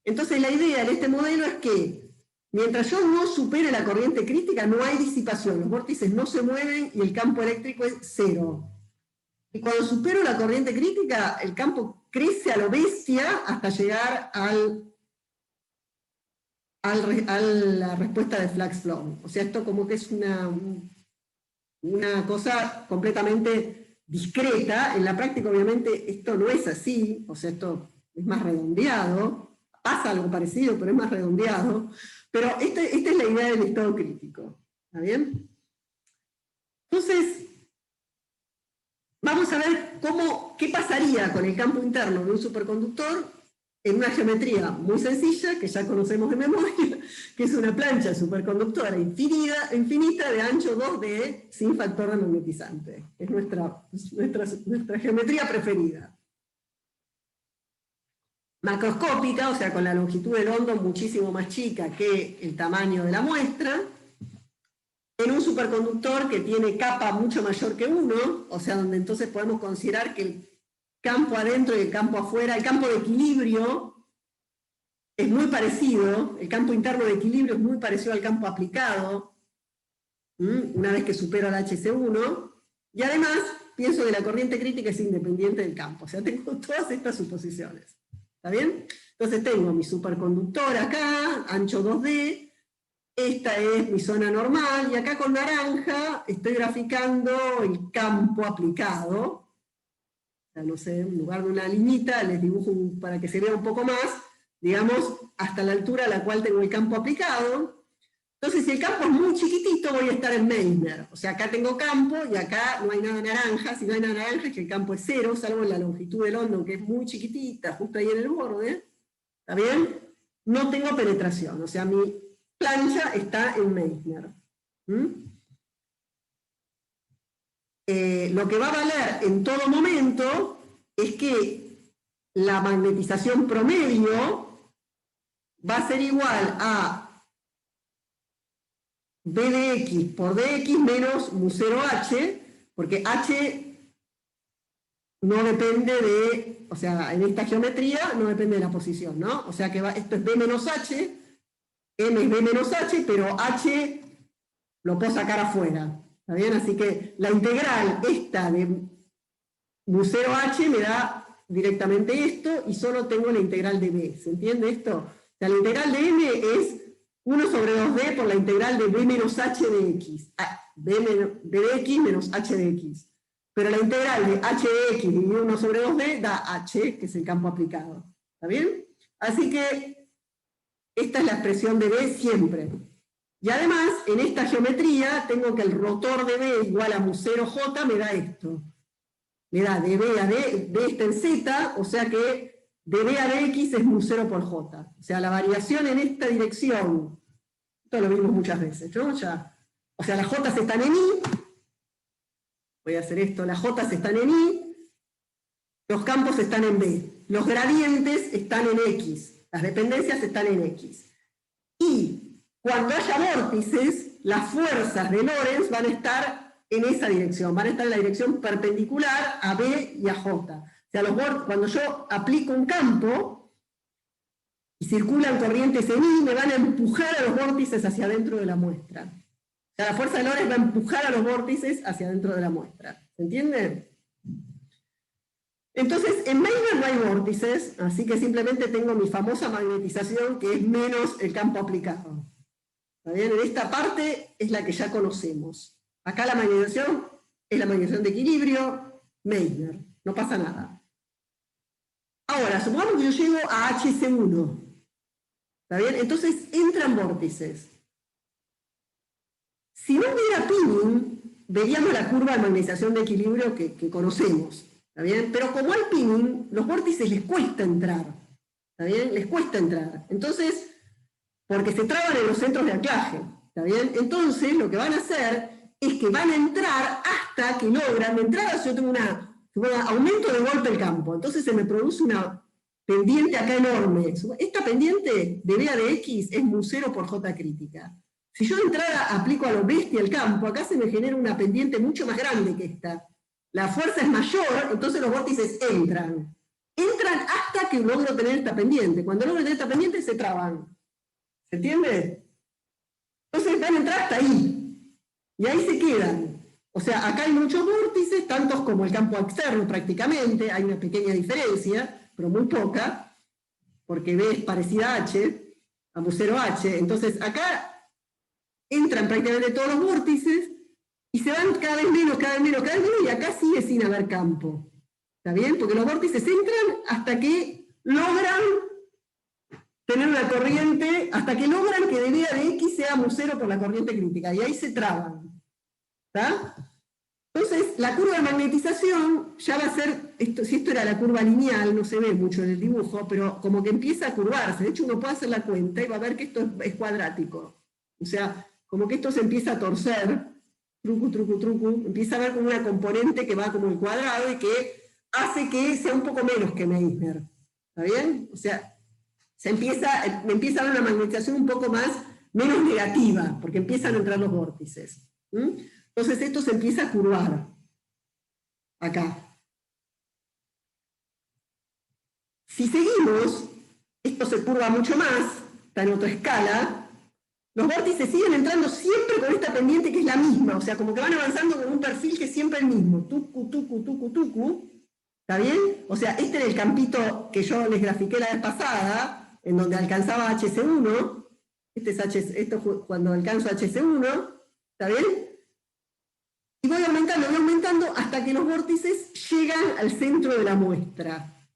Entonces la idea de este modelo es que mientras yo no supere la corriente crítica, no hay disipación, los vórtices no se mueven y el campo eléctrico es cero. Y cuando supero la corriente crítica, el campo crece a lo bestia hasta llegar a la respuesta de flux flow. O sea, esto como que es una cosa completamente discreta. En la práctica obviamente esto no es así, o sea, esto es más redondeado, pasa algo parecido, pero es más redondeado, pero esta es la idea del estado crítico, ¿está bien? Entonces, vamos a ver qué pasaría con el campo interno de un superconductor en una geometría muy sencilla, que ya conocemos de memoria, que es una plancha superconductora infinita de ancho 2D sin factor de magnetizante. Es nuestra geometría preferida. Macroscópica, o sea, con la longitud del hondo muchísimo más chica que el tamaño de la muestra, en un superconductor que tiene capa mucho mayor que 1, o sea, donde entonces podemos considerar que el campo adentro y el campo afuera, el campo de equilibrio es muy parecido, el campo interno de equilibrio es muy parecido al campo aplicado, una vez que supero al HC1, y además pienso que la corriente crítica es independiente del campo, o sea, tengo todas estas suposiciones, ¿está bien? Entonces tengo mi superconductor acá, ancho 2D, esta es mi zona normal, y acá con naranja estoy graficando el campo aplicado. No sé, en lugar de una liñita, les dibujo para que se vea un poco más, digamos, hasta la altura a la cual tengo el campo aplicado. Entonces, si el campo es muy chiquitito, voy a estar en Meissner. O sea, acá tengo campo y acá no hay nada naranja. Si no hay nada naranja es que el campo es cero, salvo en la longitud del hondo, que es muy chiquitita, justo ahí en el borde. ¿Está bien? No tengo penetración, o sea, mi plancha está en Meissner. Lo que va a valer en todo momento es que la magnetización promedio va a ser igual a B de X por DX menos mu0H, porque H no depende de, o sea, en esta geometría no depende de la posición, ¿no? O sea que esto es B menos H, M es B menos H, pero H lo puedo sacar afuera, ¿está bien? Así que la integral esta de mu0H me da directamente esto, y solo tengo la integral de B, ¿se entiende esto? O sea, la integral de M es 1 sobre 2D por la integral de B menos H de X, B de X menos H de X. Pero la integral de H de X dividido 1 sobre 2D da H, que es el campo aplicado. ¿Está bien? Así que esta es la expresión de B siempre. Y además, en esta geometría, tengo que el rotor de B igual a mu0J me da esto. Me da de B a D, D está en Z, o sea que de B a DX es mu0 por J. O sea, la variación en esta dirección, esto lo vimos muchas veces, ¿no? Ya, o sea, las J están en I, voy a hacer esto, las J están en I, los campos están en B, los gradientes están en X, las dependencias están en X. Y cuando haya vórtices, las fuerzas de Lorentz van a estar en esa dirección, van a estar en la dirección perpendicular a B y a J. O sea, cuando yo aplico un campo y circulan corrientes en I, me van a empujar a los vórtices hacia adentro de la muestra. O sea, la fuerza de Lorentz va a empujar a los vórtices hacia adentro de la muestra. ¿Se entiende? Entonces, en Meissner no hay vórtices, así que simplemente tengo mi famosa magnetización, que es menos el campo aplicado. ¿Está bien? En esta parte es la que ya conocemos. Acá la magnetización es la magnetización de equilibrio, Meissner. No pasa nada. Ahora, supongamos que yo llego a HC1. ¿Está bien? Entonces entran vórtices. Si no hubiera pinning, veríamos la curva de magnetización de equilibrio que conocemos. ¿Está bien? Pero como hay pinning, los vórtices les cuesta entrar. ¿Está bien? Les cuesta entrar. Entonces, porque se traban en los centros de anclaje. ¿Está bien? Entonces, lo que van a hacer es que van a entrar hasta que logran. De entrada, yo tengo un aumento de golpe del campo. Entonces se me produce una pendiente acá enorme. Esta pendiente de B a de X es mu0 por J crítica. Si yo de entrada aplico a lo bestia el campo, acá se me genera una pendiente mucho más grande que esta. La fuerza es mayor, entonces los vórtices entran. Entran hasta que logro tener esta pendiente. Cuando logro tener esta pendiente, se traban. ¿Se entiende? Entonces van a entrar hasta ahí. Y ahí se quedan. O sea, acá hay muchos vórtices, tantos como el campo externo prácticamente. Hay una pequeña diferencia, pero muy poca, porque B es parecida a H, a mu0H. Entonces acá entran prácticamente todos los vórtices, y se van cada vez menos, cada vez menos, cada vez menos, y acá sigue sin haber campo. ¿Está bien? Porque los vórtices entran hasta que logran tener una corriente, hasta que logran que de B a de X sea mu0 por la corriente crítica, y ahí se traban. ¿Está? Entonces, la curva de magnetización ya va a ser, si esto era la curva lineal, no se ve mucho en el dibujo, pero como que empieza a curvarse. De hecho, uno puede hacer la cuenta y va a ver que esto es cuadrático. O sea, como que esto se empieza a torcer, trucu, trucu, trucu, empieza a ver como una componente que va como el cuadrado y que hace que sea un poco menos que Meissner. ¿Está bien? O sea, me empieza a ver una magnetización un poco menos negativa, porque empiezan a entrar los vórtices. Entonces esto se empieza a curvar. Acá. Si seguimos, esto se curva mucho más, está en otra escala. Los vórtices siguen entrando siempre con esta pendiente que es la misma, o sea, como que van avanzando con un perfil que es siempre el mismo. Tucu, tucu, tucu, tucu. ¿Está bien? O sea, este era el campito que yo les grafiqué la vez pasada, en donde alcanzaba HC1. Esto es cuando alcanzo HC1. ¿Está bien? Y voy aumentando hasta que los vórtices llegan al centro de la muestra.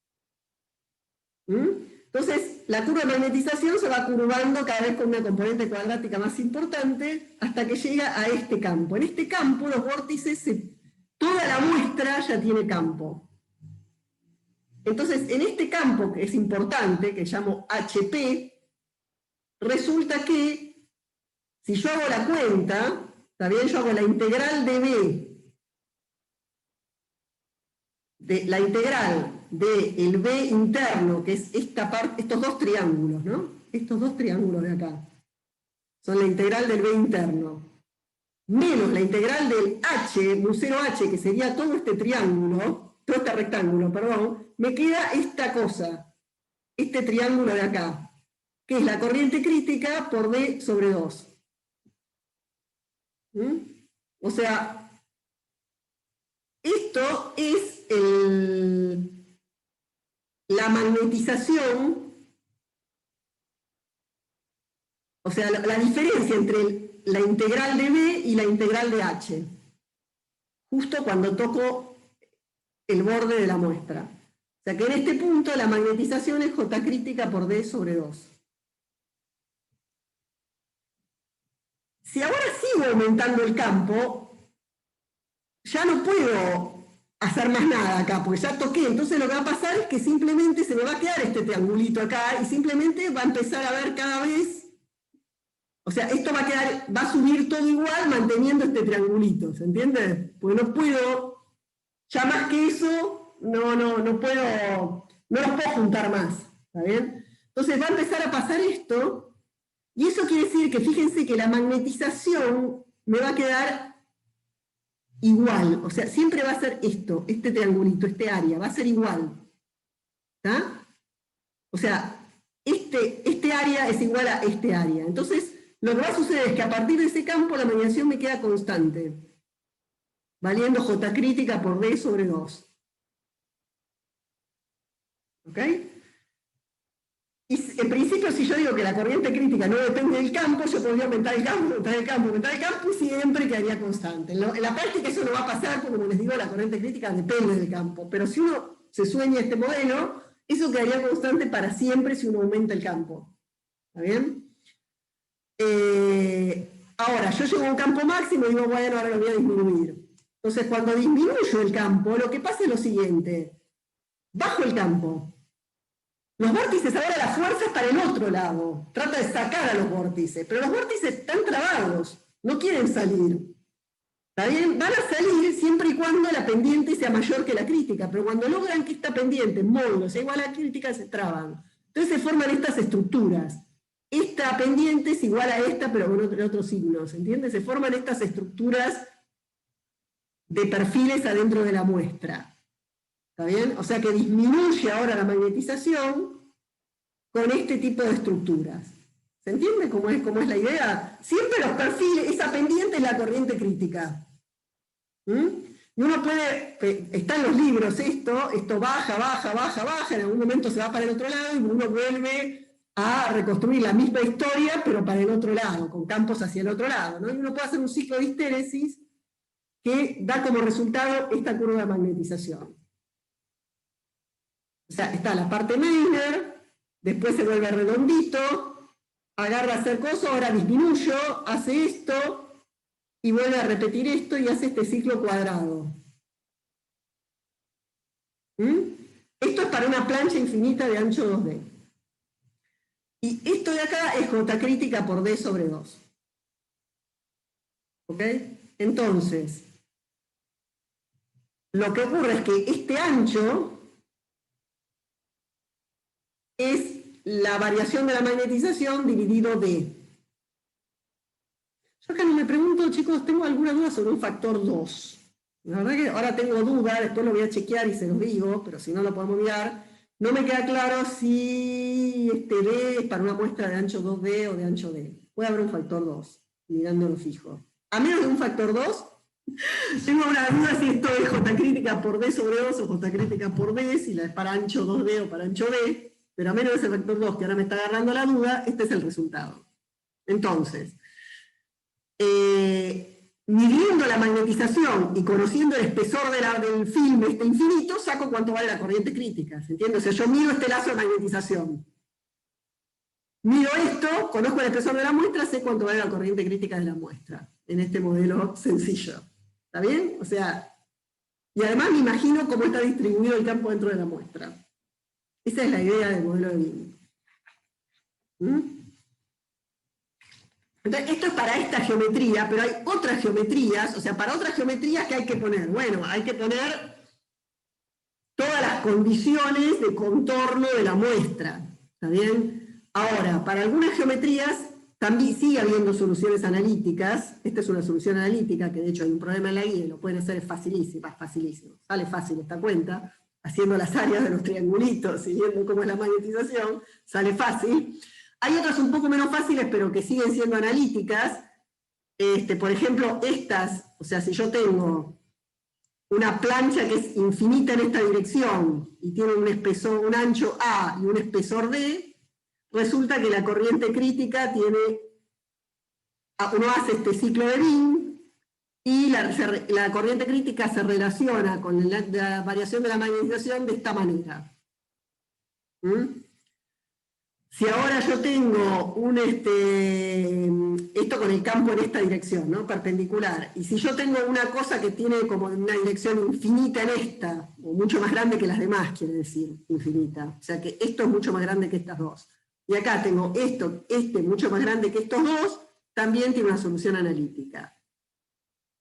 Entonces, la curva de magnetización se va curvando cada vez con una componente cuadrática más importante hasta que llega a este campo. En este campo, los vórtices, toda la muestra ya tiene campo. Entonces, en este campo que es importante, que llamo HP, resulta que si yo hago la cuenta, ¿está bien? Yo hago la integral de B, la integral del B interno, que es esta parte, estos dos triángulos, ¿no? Estos dos triángulos de acá. Son la integral del B interno. Menos la integral del H, mu 0H, que sería todo este triángulo, todo este rectángulo, perdón, me queda esta cosa, este triángulo de acá, que es la corriente crítica por D sobre 2. O sea, esto es la magnetización, o sea, la diferencia entre la integral de B y la integral de H, justo cuando toco el borde de la muestra. O sea que en este punto la magnetización es J crítica por D sobre 2. Si ahora sigo aumentando el campo, ya no puedo hacer más nada acá, porque ya toqué. Entonces lo que va a pasar es que simplemente se me va a quedar este triangulito acá y simplemente va a empezar a ver cada vez. O sea, esto va a subir todo igual manteniendo este triangulito, ¿se entiende? Porque no puedo, ya más que eso, no los puedo juntar más, ¿está bien? Entonces va a empezar a pasar esto, y eso quiere decir que fíjense que la magnetización me va a quedar igual, o sea, siempre va a ser esto, este triangulito, este área, va a ser igual, ¿está? O sea, este área es igual a este área, entonces lo que va a suceder es que a partir de ese campo la magnetización me queda constante, valiendo J crítica por D sobre 2. ¿Ok? Y en principio, si yo digo que la corriente crítica no depende del campo, yo podría aumentar el campo, aumentar el campo, y siempre quedaría constante. En la práctica eso no va a pasar, porque como les digo, la corriente crítica depende del campo. Pero si uno se sueña este modelo, eso quedaría constante para siempre si uno aumenta el campo. ¿Está bien? Ahora, yo llego a un campo máximo y digo, bueno, ahora lo voy a disminuir. Entonces, cuando disminuyo el campo, lo que pasa es lo siguiente. Bajo el campo. Los vórtices ahora la fuerza es para el otro lado. Trata de sacar a los vórtices. Pero los vórtices están trabados. No quieren salir. ¿Está bien? Van a salir siempre y cuando la pendiente sea mayor que la crítica. Pero cuando logran que esta pendiente, módulo, sea igual a la crítica, se traban. Entonces se forman estas estructuras. Esta pendiente es igual a esta, pero con otros signos. ¿Entiendes? Se forman estas estructuras de perfiles adentro de la muestra. ¿Está bien? O sea que disminuye ahora la magnetización con este tipo de estructuras. ¿Se entiende cómo es la idea? Siempre los perfiles, esa pendiente es la corriente crítica. Y uno puede, está en los libros esto baja, en algún momento se va para el otro lado y uno vuelve a reconstruir la misma historia, pero para el otro lado, con campos hacia el otro lado, ¿no? Y uno puede hacer un ciclo de histéresis que da como resultado esta curva de magnetización. O sea, está la parte Meissner, después se vuelve redondito, agarra a hacer cosas, ahora disminuyo, hace esto, y vuelve a repetir esto y hace este ciclo cuadrado. Esto es para una plancha infinita de ancho 2D. Y esto de acá es J crítica por D sobre 2. ¿Ok? Entonces, lo que ocurre es que este ancho es la variación de la magnetización dividido D. Yo acá no me pregunto, chicos, ¿tengo alguna duda sobre un factor 2? La verdad que ahora tengo duda, después lo voy a chequear y se los digo, pero si no lo podemos mirar. No me queda claro si este D es para una muestra de ancho 2D o de ancho D. Puede haber un factor 2, mirándolo fijo. A menos de un factor 2, tengo una duda si esto es J crítica por D sobre 2 o J crítica por D, si la es para ancho 2D o para ancho D, pero a menos de ese factor 2 que ahora me está agarrando la duda, este es el resultado. Entonces, midiendo la magnetización y conociendo el espesor del film este infinito, saco cuánto vale la corriente crítica, ¿se entiende? O sea, yo mido este lazo de magnetización. Mido esto, conozco el espesor de la muestra, sé cuánto vale la corriente crítica de la muestra, en este modelo sencillo. ¿Está bien? O sea, y además me imagino cómo está distribuido el campo dentro de la muestra. Esa es la idea del modelo de Wien. Entonces, esto es para esta geometría, pero hay otras geometrías, o sea, para otras geometrías que hay que poner. Bueno, hay que poner todas las condiciones de contorno de la muestra. ¿Está bien? Ahora, para algunas geometrías también sigue habiendo soluciones analíticas. Esta es una solución analítica, que de hecho hay un problema en la guía, y lo pueden hacer, es facilísimo, sale fácil esta cuenta, haciendo las áreas de los triangulitos y viendo cómo es la magnetización, sale fácil. Hay otras un poco menos fáciles, pero que siguen siendo analíticas. Por ejemplo, estas, o sea, si yo tengo una plancha que es infinita en esta dirección y tiene un espesor, un ancho A y un espesor D, resulta que la corriente crítica tiene, uno hace este ciclo de Wien y la corriente crítica se relaciona con la variación de la magnetización de esta manera. Si ahora yo tengo esto con el campo en esta dirección, ¿no? Perpendicular, y si yo tengo una cosa que tiene como una dirección infinita en esta, o mucho más grande que las demás, quiere decir, infinita, o sea que esto es mucho más grande que estas dos, y acá tengo mucho más grande que estos dos, también tiene una solución analítica.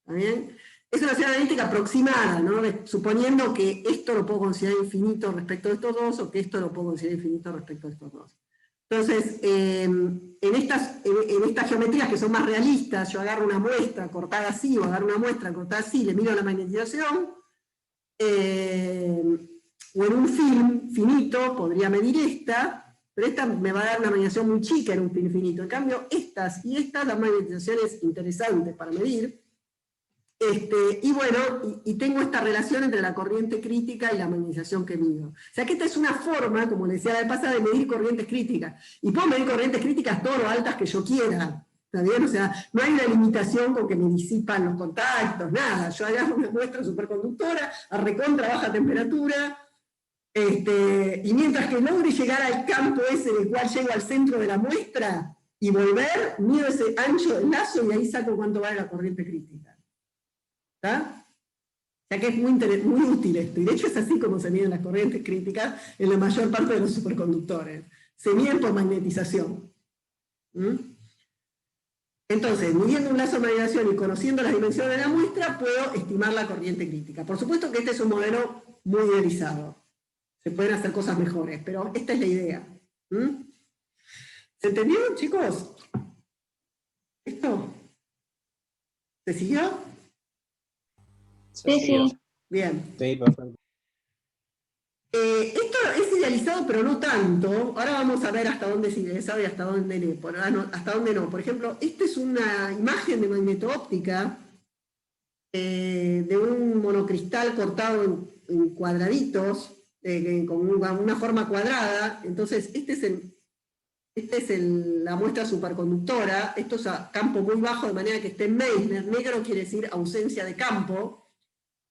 ¿Está bien? Es una solución analítica aproximada, ¿no? Suponiendo que esto lo puedo considerar infinito respecto de estos dos, o que esto lo puedo considerar infinito respecto de estos dos. Entonces, en estas geometrías que son más realistas, yo agarro una muestra cortada así, o agarro una muestra cortada así, le miro la magnetización, o en un film finito podría medir esta, pero esta me va a dar una magnetización muy chica en un film finito. En cambio, estas y estas, las magnetizaciones interesantes para medir. Y bueno, y tengo esta relación entre la corriente crítica y la magnetización que mido. O sea que esta es una forma, como les decía la vez pasada, de medir corrientes críticas. Y puedo medir corrientes críticas todo lo altas que yo quiera. ¿Está bien? O sea, no hay una limitación con que me disipan los contactos, nada. Yo agarro una muestra superconductora a recontra baja temperatura, y mientras que logre llegar al campo ese del cual llego al centro de la muestra y volver, mido ese ancho del lazo y ahí saco cuánto vale la corriente crítica. ¿Está? O sea que es muy útil esto, y de hecho es así como se miden las corrientes críticas en la mayor parte de los superconductores. Se miden por magnetización. Entonces, midiendo un lazo de magnetización y conociendo las dimensiones de la muestra, puedo estimar la corriente crítica. Por supuesto que este es un modelo muy idealizado. Se pueden hacer cosas mejores, pero esta es la idea. ¿Se entendió, chicos? ¿Esto? ¿Se siguió? Sí. Bien. Sí, perfecto. Esto es idealizado, pero no tanto. Ahora vamos a ver hasta dónde es idealizado y hasta dónde no. Hasta dónde no. Por ejemplo, esta es una imagen de magneto-óptica de un monocristal cortado en cuadraditos, con una forma cuadrada. Entonces, la muestra superconductora. Esto es a campo muy bajo, de manera que esté en Meissner. Negro quiere decir ausencia de campo.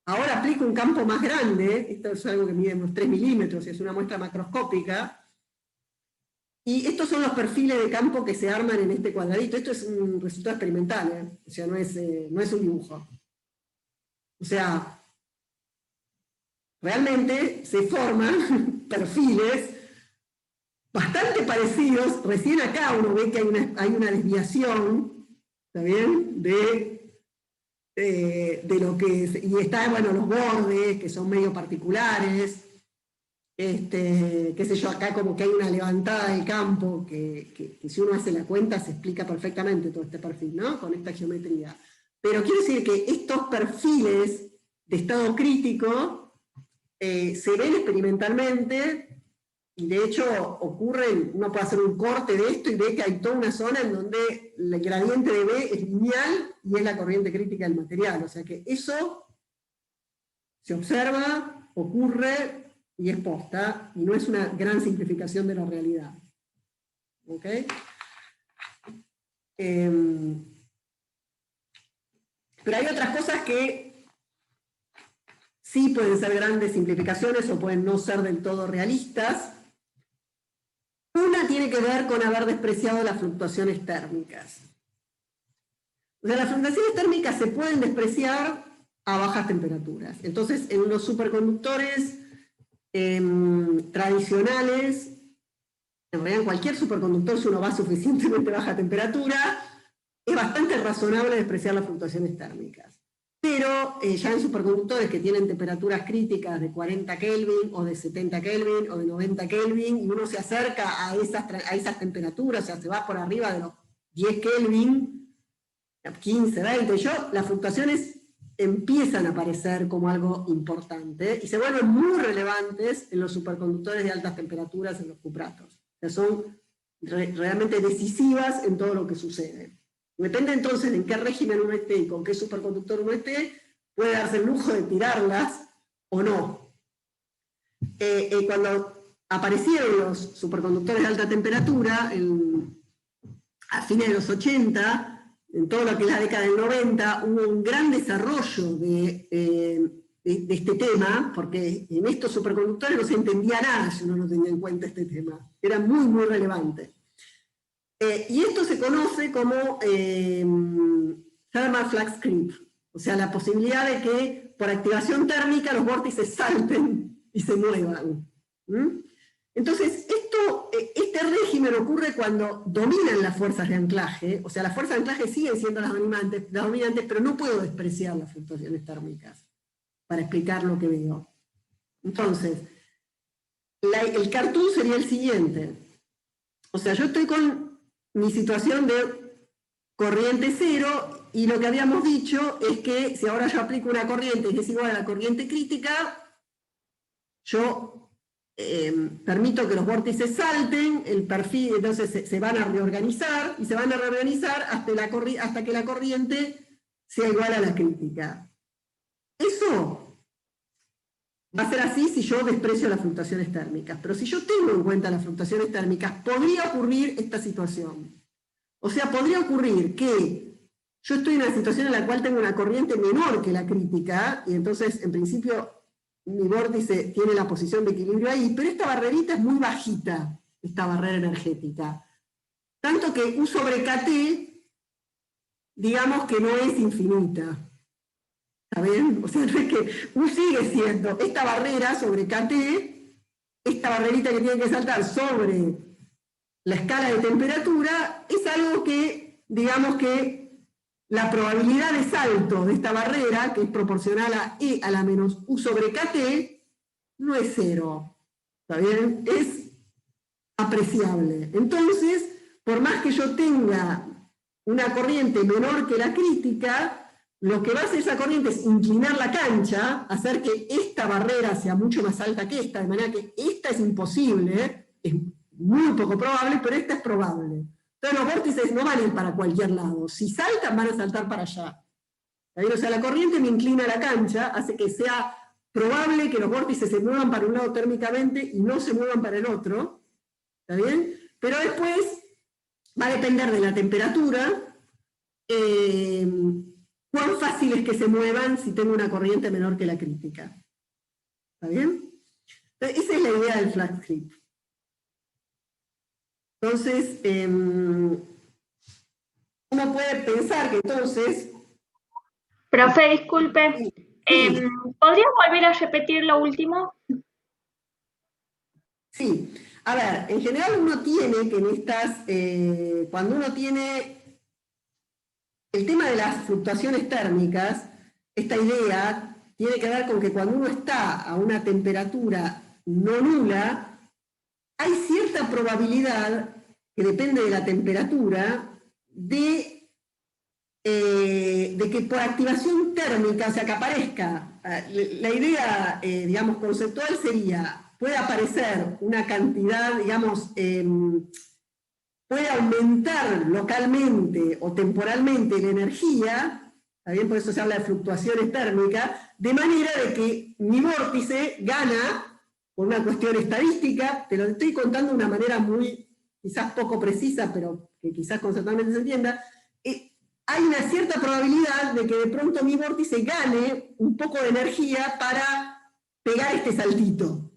Ahora aplico un campo más grande, esto es algo que mide unos 3 milímetros, es una muestra macroscópica, y estos son los perfiles de campo que se arman en este cuadradito. Esto es un resultado experimental, o sea, no es un dibujo. O sea, realmente se forman perfiles bastante parecidos. Recién acá uno ve que hay una desviación, ¿está bien?, de lo que es, y está, bueno, los bordes, que son medio particulares, qué sé yo, acá como que hay una levantada del campo, que si uno hace la cuenta se explica perfectamente todo este perfil, ¿no?, con esta geometría. Pero quiero decir que estos perfiles de estado crítico se ven experimentalmente, y de hecho ocurren, uno puede hacer un corte de esto y ve que hay toda una zona en donde el gradiente de B es lineal y es la corriente crítica del material. O sea que eso se observa, ocurre y es posta, y no es una gran simplificación de la realidad. ¿Ok? Pero hay otras cosas que sí pueden ser grandes simplificaciones o pueden no ser del todo realistas. Una tiene que ver con haber despreciado las fluctuaciones térmicas. O sea, las fluctuaciones térmicas se pueden despreciar a bajas temperaturas. Entonces, en los superconductores tradicionales, en realidad en cualquier superconductor, si uno va a suficientemente baja temperatura, es bastante razonable despreciar las fluctuaciones térmicas. Pero ya en superconductores que tienen temperaturas críticas de 40 Kelvin, o de 70 Kelvin, o de 90 Kelvin, y uno se acerca a esas temperaturas, o sea, se va por arriba de los 10 Kelvin, 15, 20, las fluctuaciones empiezan a aparecer como algo importante, y se vuelven muy relevantes en los superconductores de altas temperaturas, en los cupratos. O sea, son realmente decisivas en todo lo que sucede. Depende entonces de en qué régimen uno esté y con qué superconductor uno esté, puede darse el lujo de tirarlas o no. Cuando aparecieron los superconductores de alta temperatura, a fines de los 80, en todo lo que es la década del 90, hubo un gran desarrollo de este tema, porque en estos superconductores no se entendía nada si uno no tenía en cuenta este tema. Era muy, muy relevante. Y esto se conoce como thermal flux creep, o sea, la posibilidad de que por activación térmica los vórtices salten y se muevan. Entonces, este régimen ocurre cuando dominan las fuerzas de anclaje, o sea, las fuerzas de anclaje siguen siendo las dominantes, pero no puedo despreciar las fluctuaciones térmicas para explicar lo que veo. Entonces, el cartoon sería el siguiente. O sea, yo estoy con mi situación de corriente cero, y lo que habíamos dicho es que si ahora yo aplico una corriente que es igual a la corriente crítica, yo permito que los vórtices salten, el perfil, entonces se van a reorganizar, y se van a reorganizar hasta que la corriente sea igual a la crítica. Eso va a ser así si yo desprecio las fluctuaciones térmicas, pero si yo tengo en cuenta las fluctuaciones térmicas, podría ocurrir esta situación. O sea, podría ocurrir que yo estoy en una situación en la cual tengo una corriente menor que la crítica, y entonces, en principio, mi vórtice tiene la posición de equilibrio ahí, pero esta barrerita es muy bajita, esta barrera energética. Tanto que U sobre KT, digamos que no es infinita. ¿Está bien? O sea, no es que U sigue siendo esta barrera sobre KT, esta barrerita que tiene que saltar sobre la escala de temperatura, es algo que, digamos que la probabilidad de salto de esta barrera, que es proporcional a E a la menos U sobre KT, no es cero. ¿Está bien? Es apreciable. Entonces, por más que yo tenga una corriente menor que la crítica, lo que va a hacer esa corriente es inclinar la cancha, hacer que esta barrera sea mucho más alta que esta, de manera que esta es imposible, es muy poco probable, pero esta es probable. Entonces los vórtices no van a ir para cualquier lado. Si saltan, van a saltar para allá. O sea, la corriente me inclina la cancha, hace que sea probable que los vórtices se muevan para un lado térmicamente y no se muevan para el otro. ¿Está bien? Pero después va a depender de la temperatura, cuán fácil es que se muevan si tengo una corriente menor que la crítica. ¿Está bien? Entonces, esa es la idea del flux creep. Entonces, uno puede pensar que entonces... Profe, disculpe. Sí. ¿Podría volver a repetir lo último? Sí. A ver, en general uno tiene que en estas... cuando uno tiene el tema de las fluctuaciones térmicas, esta idea tiene que ver con que cuando uno está a una temperatura no nula, hay cierta probabilidad, que depende de la temperatura, de que por activación térmica, o sea, que aparezca, la idea, digamos, conceptual sería, puede aparecer una cantidad, digamos, puede aumentar localmente o temporalmente la energía, ¿está bien? Por eso se habla de fluctuaciones térmicas, de manera de que mi vórtice gana, por una cuestión estadística, te lo estoy contando de una manera muy, quizás poco precisa, pero que quizás conceptualmente se entienda, hay una cierta probabilidad de que de pronto mi vórtice gane un poco de energía para pegar este saltito.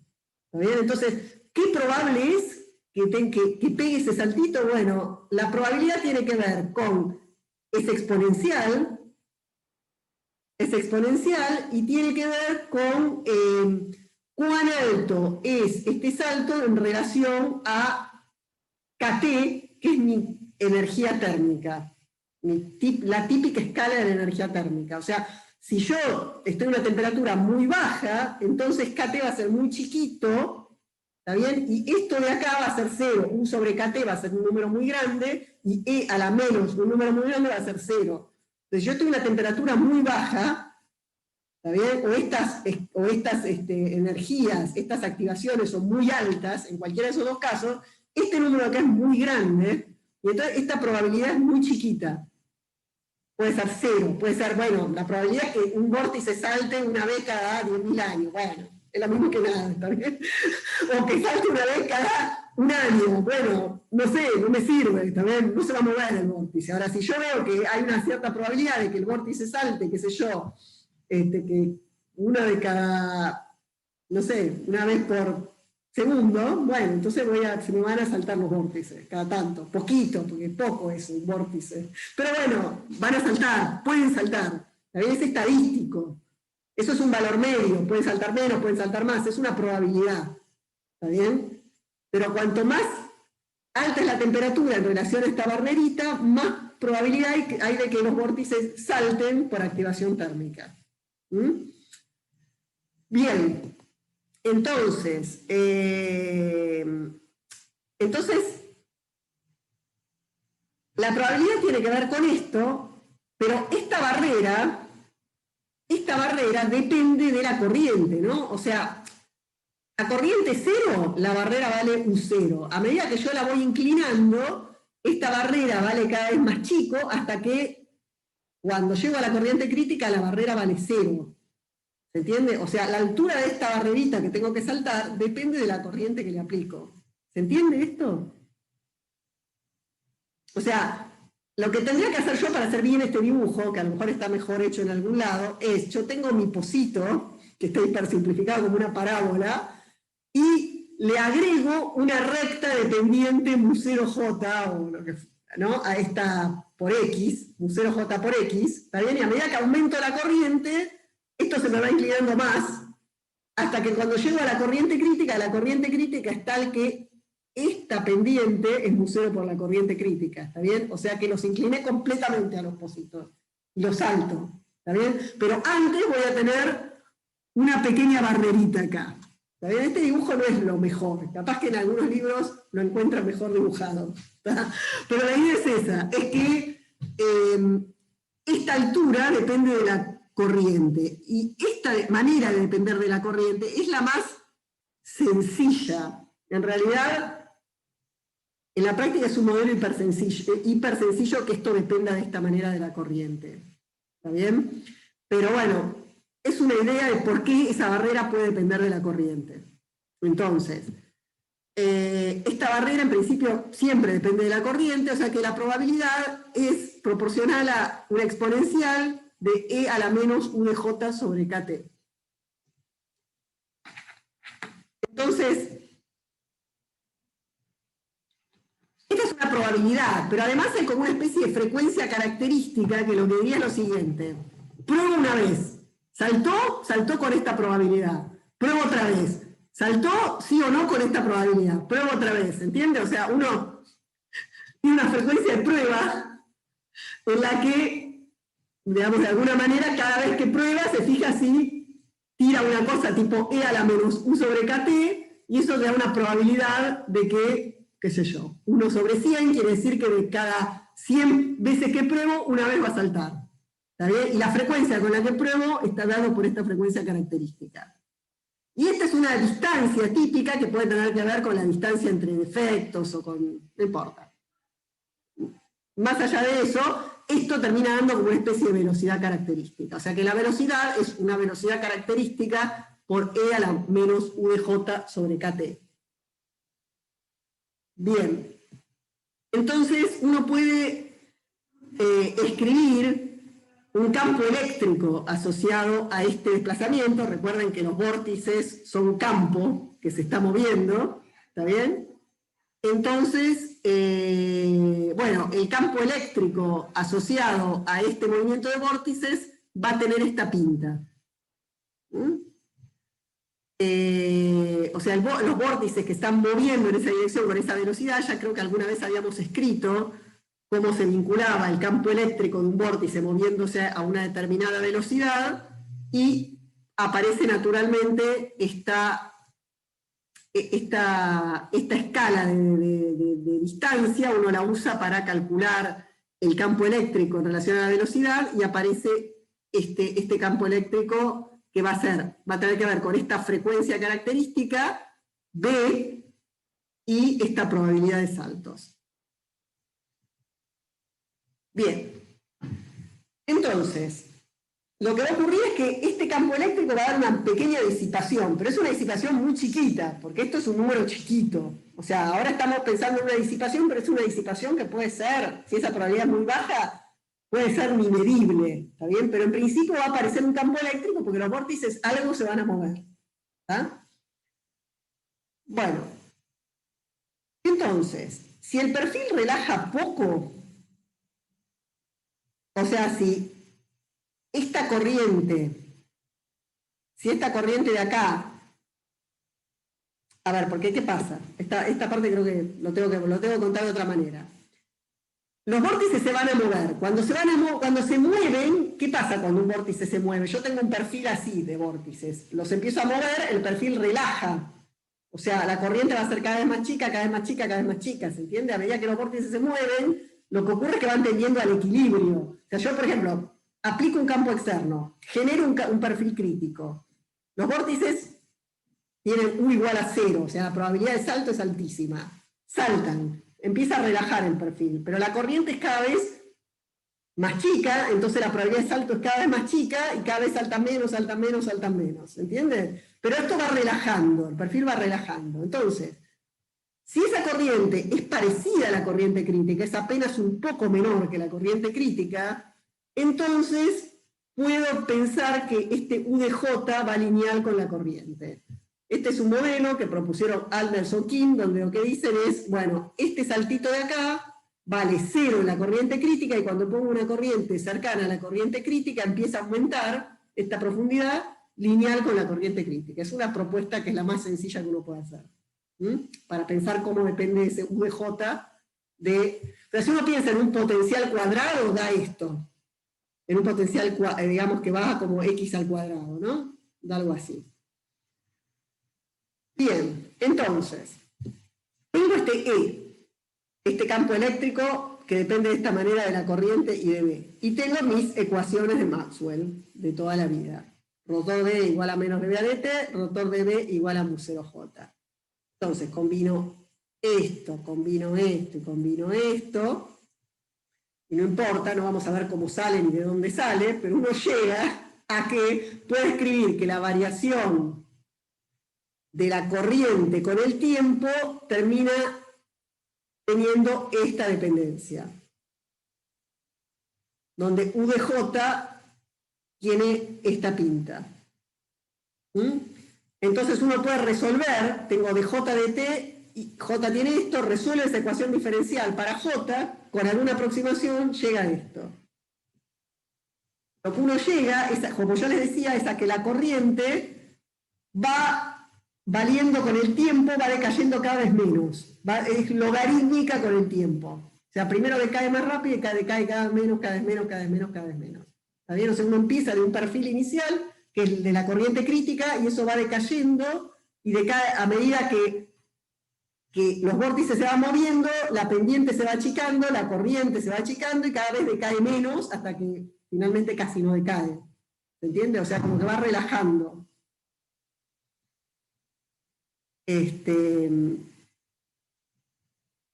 ¿Está bien? Entonces, ¿qué probable es que pegue ese saltito? Bueno, la probabilidad tiene que ver con es exponencial y tiene que ver con cuán alto es este salto en relación a KT, que es mi energía térmica, la típica escala de la energía térmica. O sea, si yo estoy en una temperatura muy baja, entonces KT va a ser muy chiquito, ¿está bien? Y esto de acá va a ser 0, U sobre KT va a ser un número muy grande, y E a la menos un número muy grande va a ser 0. Entonces yo estoy en una temperatura muy baja, ¿está bien? O estas energías, estas activaciones son muy altas, en cualquiera de esos dos casos, este número acá es muy grande, y entonces esta probabilidad es muy chiquita. Puede ser 0, puede ser, bueno, la probabilidad es que un vórtice salte una vez cada 10.000 años, bueno, es lo mismo que nada, ¿está bien? O que salte una vez cada un año, bueno, no sé, no me sirve, ¿está bien? No se va a mover el vórtice. Ahora, si yo veo que hay una cierta probabilidad de que el vórtice salte, qué sé yo, que una de cada, no sé, una vez por segundo, bueno, entonces se me van a saltar los vórtices, cada tanto, poquito, porque poco es un vórtice. Pero bueno, van a saltar, pueden saltar, también es estadístico. Eso es un valor medio, pueden saltar menos, pueden saltar más, es una probabilidad, ¿está bien? Pero cuanto más alta es la temperatura en relación a esta barrerita, más probabilidad hay de que los vórtices salten por activación térmica. ¿Mm? Bien. Entonces, la probabilidad tiene que ver con esto, pero esta barrera depende de la corriente, ¿no? O sea, a corriente 0, la barrera vale U0. A medida que yo la voy inclinando, esta barrera vale cada vez más chico, hasta que cuando llego a la corriente crítica, la barrera vale 0. ¿Se entiende? O sea, la altura de esta barrerita que tengo que saltar depende de la corriente que le aplico. ¿Se entiende esto? O sea, lo que tendría que hacer yo para hacer bien este dibujo, que a lo mejor está mejor hecho en algún lado, es, yo tengo mi pocito, que está hipersimplificado como una parábola, y le agrego una recta dependiente mu0j, o lo que, ¿no? A esta por x, mu0j por x, ¿está bien? Y a medida que aumento la corriente, esto se me va inclinando más, hasta que cuando llego a la corriente crítica es tal que esta pendiente es mu0 por la corriente crítica, ¿está bien? O sea que los incliné completamente a los pocitos, y los salto, ¿está bien? Pero antes voy a tener una pequeña barrerita acá, ¿está bien? Este dibujo no es lo mejor, capaz que en algunos libros lo encuentran mejor dibujado, ¿está? Pero la idea es esa, es que esta altura depende de la corriente, y esta manera de depender de la corriente es la más sencilla. En realidad, en la práctica es un modelo hipersencillo que esto dependa de esta manera de la corriente. ¿Está bien? Pero bueno, es una idea de por qué esa barrera puede depender de la corriente. Entonces, esta barrera en principio siempre depende de la corriente, o sea que la probabilidad es proporcional a una exponencial de E a la menos U de J sobre KT. Entonces, esta es una probabilidad, pero además hay como una especie de frecuencia característica que lo que diría es lo siguiente. Pruebo una vez, saltó con esta probabilidad. Pruebo otra vez, saltó sí o no con esta probabilidad. Pruebo otra vez, ¿entiende? O sea, uno tiene una frecuencia de prueba en la que, digamos, de alguna manera, cada vez que prueba, se fija si tira una cosa tipo E a la menos U sobre KT, y eso le da una probabilidad de que, qué sé yo, 1 sobre 100 quiere decir que de cada 100 veces que pruebo, una vez va a saltar. ¿Está bien? Y la frecuencia con la que pruebo está dada por esta frecuencia característica. Y esta es una distancia típica que puede tener que ver con la distancia entre defectos o con... no importa. Más allá de eso, esto termina dando como una especie de velocidad característica. O sea que la velocidad es una velocidad característica por E a la menos U de J sobre KT. Bien. Entonces uno puede escribir un campo eléctrico asociado a este desplazamiento. Recuerden que los vórtices son un campo que se está moviendo, ¿está bien? Entonces, bueno, el campo eléctrico asociado a este movimiento de vórtices va a tener esta pinta. sea, los vórtices que están moviendo en esa dirección con esa velocidad, ya creo que alguna vez habíamos escrito cómo se vinculaba el campo eléctrico de un vórtice moviéndose a una determinada velocidad, y aparece naturalmente esta escala de distancia, uno la usa para calcular el campo eléctrico en relación a la velocidad, y aparece este campo eléctrico que va a tener que ver con esta frecuencia característica, B, y esta probabilidad de saltos. Bien. Entonces, lo que va a ocurrir es que este campo eléctrico va a dar una pequeña disipación, pero es una disipación muy chiquita, porque esto es un número chiquito. O sea, ahora estamos pensando en una disipación, pero es una disipación que puede ser, si esa probabilidad es muy baja, puede ser ni medible, ¿está bien? Pero en principio va a aparecer un campo eléctrico porque los vórtices algo se van a mover. ¿Está? Bueno, entonces, si el perfil relaja poco, o sea, si esta corriente de acá, a ver, porque ¿qué pasa? Esta parte creo que lo tengo que contar de otra manera. Los vórtices se van a mover. Cuando se mueven, ¿qué pasa cuando un vórtice se mueve? Yo tengo un perfil así de vórtices. Los empiezo a mover, el perfil relaja. O sea, la corriente va a ser cada vez más chica, cada vez más chica, cada vez más chica, ¿se entiende? A medida que los vórtices se mueven, lo que ocurre es que van tendiendo al equilibrio. O sea, yo, por ejemplo, aplico un campo externo, genero un perfil crítico. Los vórtices tienen U igual a 0, o sea, la probabilidad de salto es altísima. Saltan. Empieza a relajar el perfil, pero la corriente es cada vez más chica, entonces la probabilidad de salto es cada vez más chica y cada vez saltan menos, saltan menos, saltan menos, ¿entiendes? Pero esto va relajando, el perfil va relajando. Entonces, si esa corriente es parecida a la corriente crítica, es apenas un poco menor que la corriente crítica, entonces puedo pensar que este U de J va lineal con la corriente. Este es un modelo que propusieron Alderson Kim, donde lo que dicen es, bueno, este saltito de acá vale 0 en la corriente crítica, y cuando pongo una corriente cercana a la corriente crítica empieza a aumentar esta profundidad lineal con la corriente crítica. Es una propuesta que es la más sencilla que uno puede hacer, para pensar cómo depende ese U de J de... Pero si uno piensa en un potencial cuadrado, da esto. En un potencial, digamos, que va como X al cuadrado, ¿no? Da algo así. Bien, entonces, tengo este campo eléctrico que depende de esta manera de la corriente y de B. Y tengo mis ecuaciones de Maxwell de toda la vida. Rotor D igual a menos dB a dt, rotor de B igual a mu0j. Entonces, combino esto, combino esto y combino esto. Y no importa, no vamos a ver cómo sale ni de dónde sale, pero uno llega a que puede escribir que la variación de la corriente con el tiempo termina teniendo esta dependencia, donde U de J tiene esta pinta. Entonces uno puede resolver, tengo de J de T, y J tiene esto, resuelve esa ecuación diferencial para J, con alguna aproximación llega a esto. Lo que uno llega, como yo les decía, es a que la corriente va valiendo con el tiempo, va decayendo cada vez menos, es logarítmica con el tiempo. O sea, primero decae más rápido y decae cada vez menos, cada vez menos, cada vez menos, cada vez menos. ¿Está bien? O sea, uno empieza de un perfil inicial, que es el de la corriente crítica, y eso va decayendo, y decae a medida que los vórtices se van moviendo, la pendiente se va achicando, la corriente se va achicando, y cada vez decae menos, hasta que finalmente casi no decae. ¿Se entiende? O sea, como que va relajando. O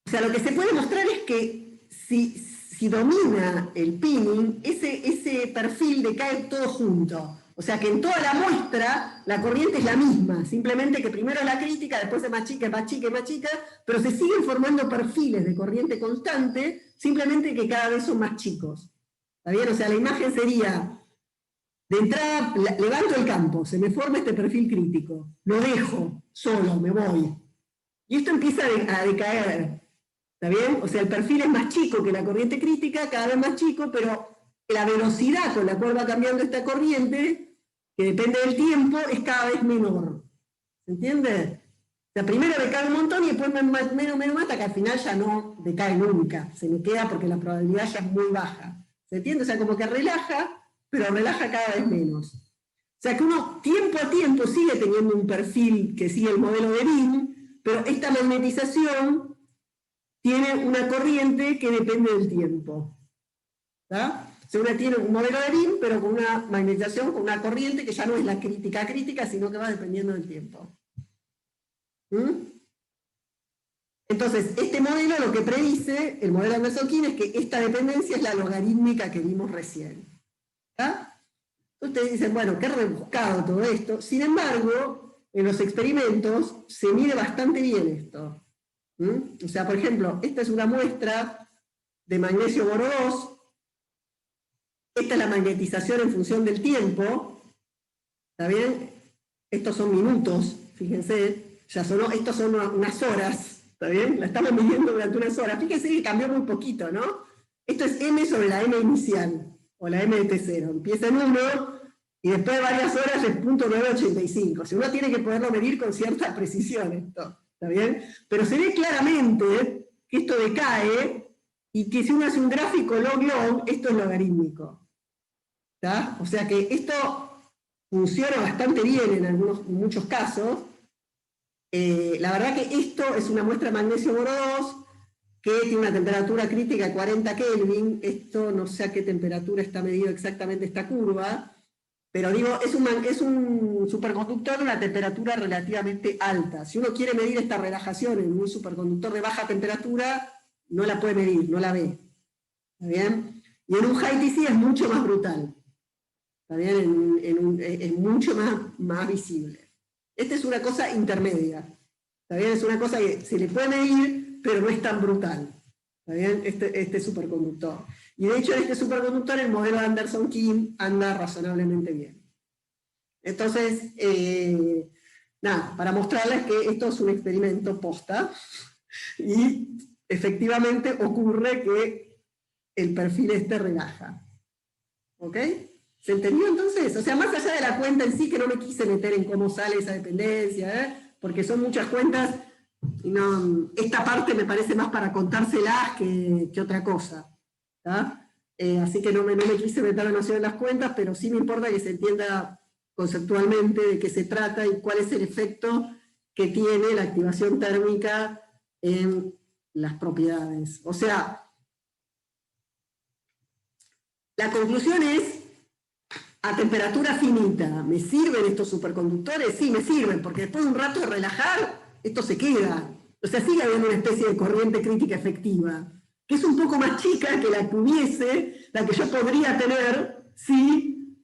sea, lo que se puede mostrar es que si domina el pinning, ese perfil decae todo junto. O sea que en toda la muestra la corriente es la misma, simplemente que primero es la crítica, después es más chica, más chica, más chica, pero se siguen formando perfiles de corriente constante, simplemente que cada vez son más chicos. ¿Está bien? O sea, la imagen sería, de entrada, levanto el campo, se me forma este perfil crítico, lo dejo solo, me voy. Y esto empieza a decaer. ¿Está bien? O sea, el perfil es más chico que la corriente crítica, cada vez más chico, pero la velocidad con la cual va cambiando esta corriente, que depende del tiempo, es cada vez menor. ¿Se entiende? sea, primero decae un montón y después me mata, que al final ya no decae nunca. Se me queda porque la probabilidad ya es muy baja. ¿Se entiende? O sea, como que relaja, pero relaja cada vez menos. O sea, que uno tiempo a tiempo sigue teniendo un perfil que sigue el modelo de Beam, pero esta magnetización tiene una corriente que depende del tiempo. ¿Está? O sea, uno tiene un modelo de Beam, pero con una magnetización, con una corriente que ya no es la crítica, sino que va dependiendo del tiempo. Entonces, este modelo lo que predice, el modelo Anderson-King, es que esta dependencia es la logarítmica que vimos recién. ¿Está? Ustedes dicen, bueno, qué rebuscado todo esto. Sin embargo, en los experimentos se mide bastante bien esto. O sea, por ejemplo, esta es una muestra de magnesio boro 2. Esta es la magnetización en función del tiempo. ¿Está bien? Estos son minutos, fíjense. Estos son unas horas. ¿Está bien? La estamos midiendo durante unas horas. Fíjense que cambió muy poquito, ¿no? Esto es m sobre la m inicial, o la m de t0. Empieza en 1, y después de varias horas es 0.985. O sea, uno tiene que poderlo medir con cierta precisión esto. ¿Está bien? Pero se ve claramente que esto decae, y que si uno hace un gráfico log-log, esto es logarítmico. ¿Está? O sea que esto funciona bastante bien en muchos casos. La verdad que esto es una muestra de magnesio boro 2 que tiene una temperatura crítica de 40 Kelvin. Esto no sé a qué temperatura está medido exactamente esta curva, pero digo, es un superconductor de una temperatura relativamente alta. Si uno quiere medir esta relajación en un superconductor de baja temperatura, no la puede medir, no la ve. ¿Está bien? Y en un high TC es mucho más brutal. ¿Está bien? Es mucho más visible. Esta es una cosa intermedia. ¿Está bien? Es una cosa que se le puede medir, pero no es tan brutal. ¿Está bien? Este superconductor. Y de hecho en este superconductor el modelo de Anderson-King anda razonablemente bien. Entonces, nada, para mostrarles que esto es un experimento posta, y efectivamente ocurre que el perfil este relaja. ¿Ok? ¿Se entendió entonces? O sea, más allá de la cuenta en sí, que no me quise meter en cómo sale esa dependencia, porque son muchas cuentas, y no, esta parte me parece más para contárselas que otra cosa. Así que no me quise meter demasiado en las cuentas, pero sí me importa que se entienda conceptualmente de qué se trata y cuál es el efecto que tiene la activación térmica en las propiedades. O sea, la conclusión es, a temperatura finita, ¿me sirven estos superconductores? Sí, me sirven, porque después de un rato de relajar, esto se queda. O sea, sigue habiendo una especie de corriente crítica efectiva, que es un poco más chica que la que hubiese, la que yo podría tener si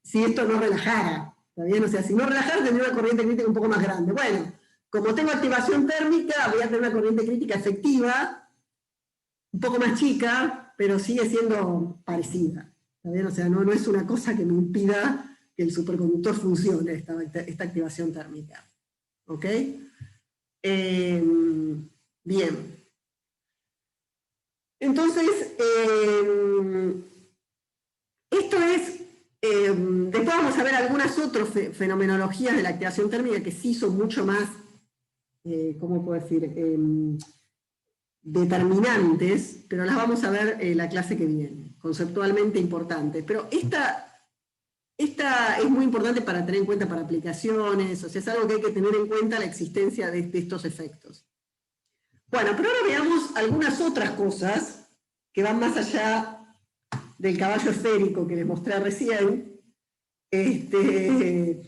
esto no relajara. ¿Está bien? O sea, si no relajara, tendría una corriente crítica un poco más grande. Bueno, como tengo activación térmica, voy a tener una corriente crítica efectiva, un poco más chica, pero sigue siendo parecida. ¿Está bien? O sea, no es una cosa que me impida que el superconductor funcione, esta activación térmica. ¿Ok? Bien. Entonces, esto es, después vamos a ver algunas otras fenomenologías de la activación térmica que sí son mucho más, ¿cómo puedo decir?, determinantes, pero las vamos a ver en la clase que viene, conceptualmente importantes. Pero esta es muy importante para tener en cuenta para aplicaciones, o sea, es algo que hay que tener en cuenta, la existencia de estos efectos. Bueno, pero ahora veamos algunas otras cosas que van más allá del caballo esférico que les mostré recién, que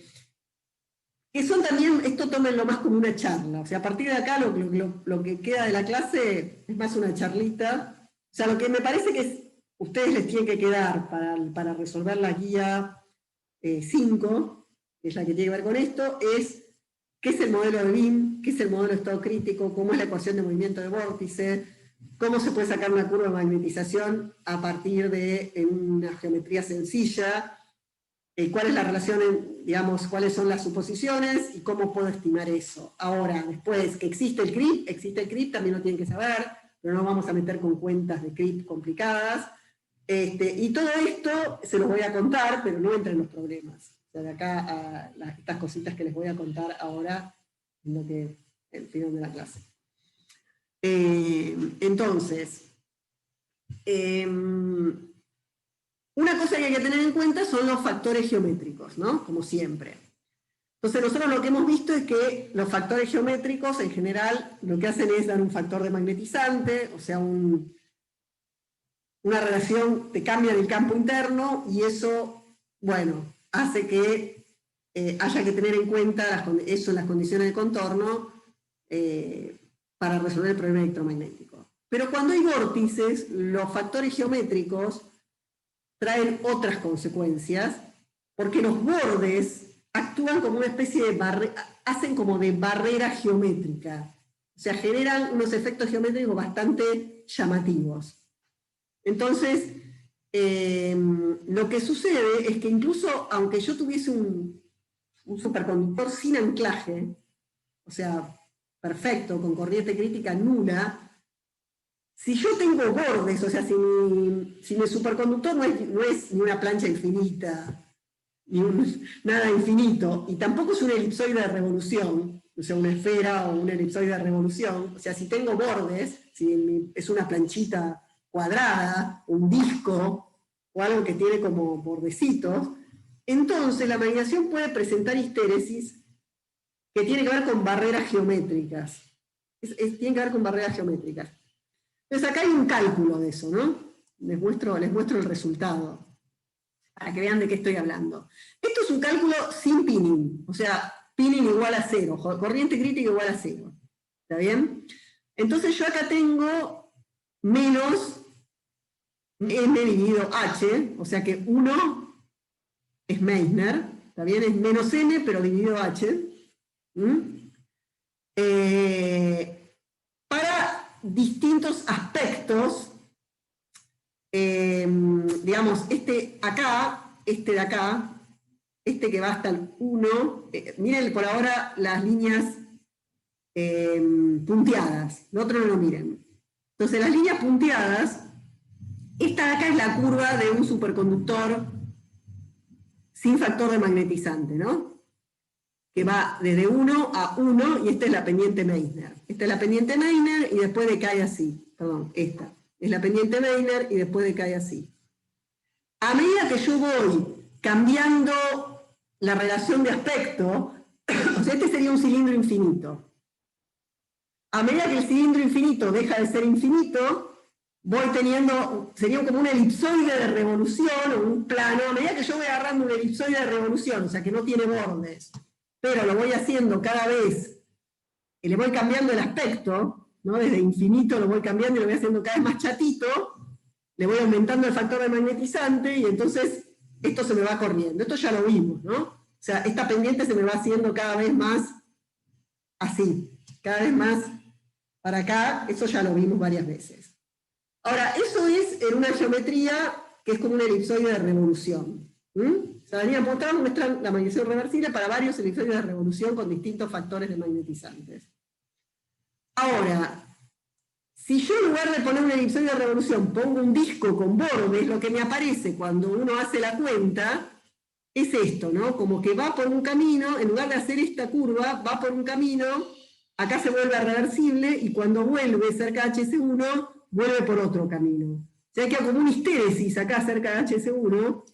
son también, esto tómenlo más como una charla, o sea, a partir de acá lo que queda de la clase es más una charlita. O sea, lo que me parece que ustedes les tienen que quedar para resolver la guía 5, que es la que tiene que ver con esto, es qué es el modelo de Beam, qué es el modelo de estado crítico, cómo es la ecuación de movimiento de vórtice, cómo se puede sacar una curva de magnetización a partir de una geometría sencilla, cuál es la relación, digamos, cuáles son las suposiciones y cómo puedo estimar eso. Ahora, después, que existe el CRIP, también lo tienen que saber, pero no vamos a meter con cuentas de CRIP complicadas. Y todo esto se los voy a contar, pero no entra en los problemas. sea, de acá a estas cositas que les voy a contar ahora, en lo que el final de la clase. Entonces, una cosa que hay que tener en cuenta son los factores geométricos, ¿no? Como siempre. Entonces nosotros lo que hemos visto es que los factores geométricos en general lo que hacen es dar un factor de magnetizante, o sea, una relación te cambia del campo interno y eso, bueno, hace que haya que tener en cuenta eso en las condiciones de contorno para resolver el problema electromagnético. Pero cuando hay vórtices, los factores geométricos traen otras consecuencias, porque los bordes actúan como una especie de hacen como de barrera geométrica. O sea, generan unos efectos geométricos bastante llamativos. Entonces, lo que sucede es que incluso aunque yo tuviese un superconductor sin anclaje, o sea, perfecto, con corriente crítica nula, si yo tengo bordes, o sea, si mi superconductor no es ni una plancha infinita, nada infinito, y tampoco es un elipsoide de revolución, o sea, una esfera o un elipsoide de revolución, o sea, si tengo bordes, si es una planchita cuadrada, un disco, o algo que tiene como bordecitos, entonces la magnetización puede presentar histéresis que tiene que ver con barreras geométricas. Tiene que ver con barreras geométricas. Entonces acá hay un cálculo de eso, ¿no? Les muestro el resultado, para que vean de qué estoy hablando. Esto es un cálculo sin pinning, o sea, pinning igual a 0, corriente crítica igual a 0. ¿Está bien? Entonces yo acá tengo menos m dividido h, o sea que 1 es Meissner, ¿está bien? Es menos m, pero dividido h. Para distintos aspectos, digamos, este de acá, este que va hasta el 1, miren por ahora las líneas punteadas, lo otro no lo miren. Entonces las líneas punteadas, esta de acá es la curva de un superconductor sin factor de magnetizante, ¿no? Que va desde 1 a 1, y esta es la pendiente Meissner. Esta es la pendiente Meissner y después decae así. Perdón, esta. Es la pendiente Meissner y después decae así. A medida que yo voy cambiando la relación de aspecto, o sea, este sería un cilindro infinito. A medida que el cilindro infinito deja de ser infinito, voy teniendo, sería como un elipsoide de revolución o un plano, a medida que yo voy agarrando un elipsoide de revolución, o sea, que no tiene bordes, pero lo voy haciendo cada vez, y le voy cambiando el aspecto, ¿no? Desde infinito lo voy cambiando y lo voy haciendo cada vez más chatito, le voy aumentando el factor de magnetizante, y entonces esto se me va corriendo. Esto ya lo vimos, ¿no? O sea, esta pendiente se me va haciendo cada vez más así, cada vez más para acá, eso ya lo vimos varias veces. Ahora, eso es en una geometría que es como una elipsoide de revolución. O sea, Daniel Pontón muestra la magnetización reversible para varios elipsoides de revolución con distintos factores de magnetizantes. Ahora, si yo en lugar de poner una elipsoide de revolución pongo un disco con bordes, lo que me aparece cuando uno hace la cuenta es esto, ¿no? Como que va por un camino, en lugar de hacer esta curva, va por un camino, acá se vuelve reversible, y cuando vuelve cerca de HS1, vuelve por otro camino. O sea, queda como una histéresis acá cerca de HS1,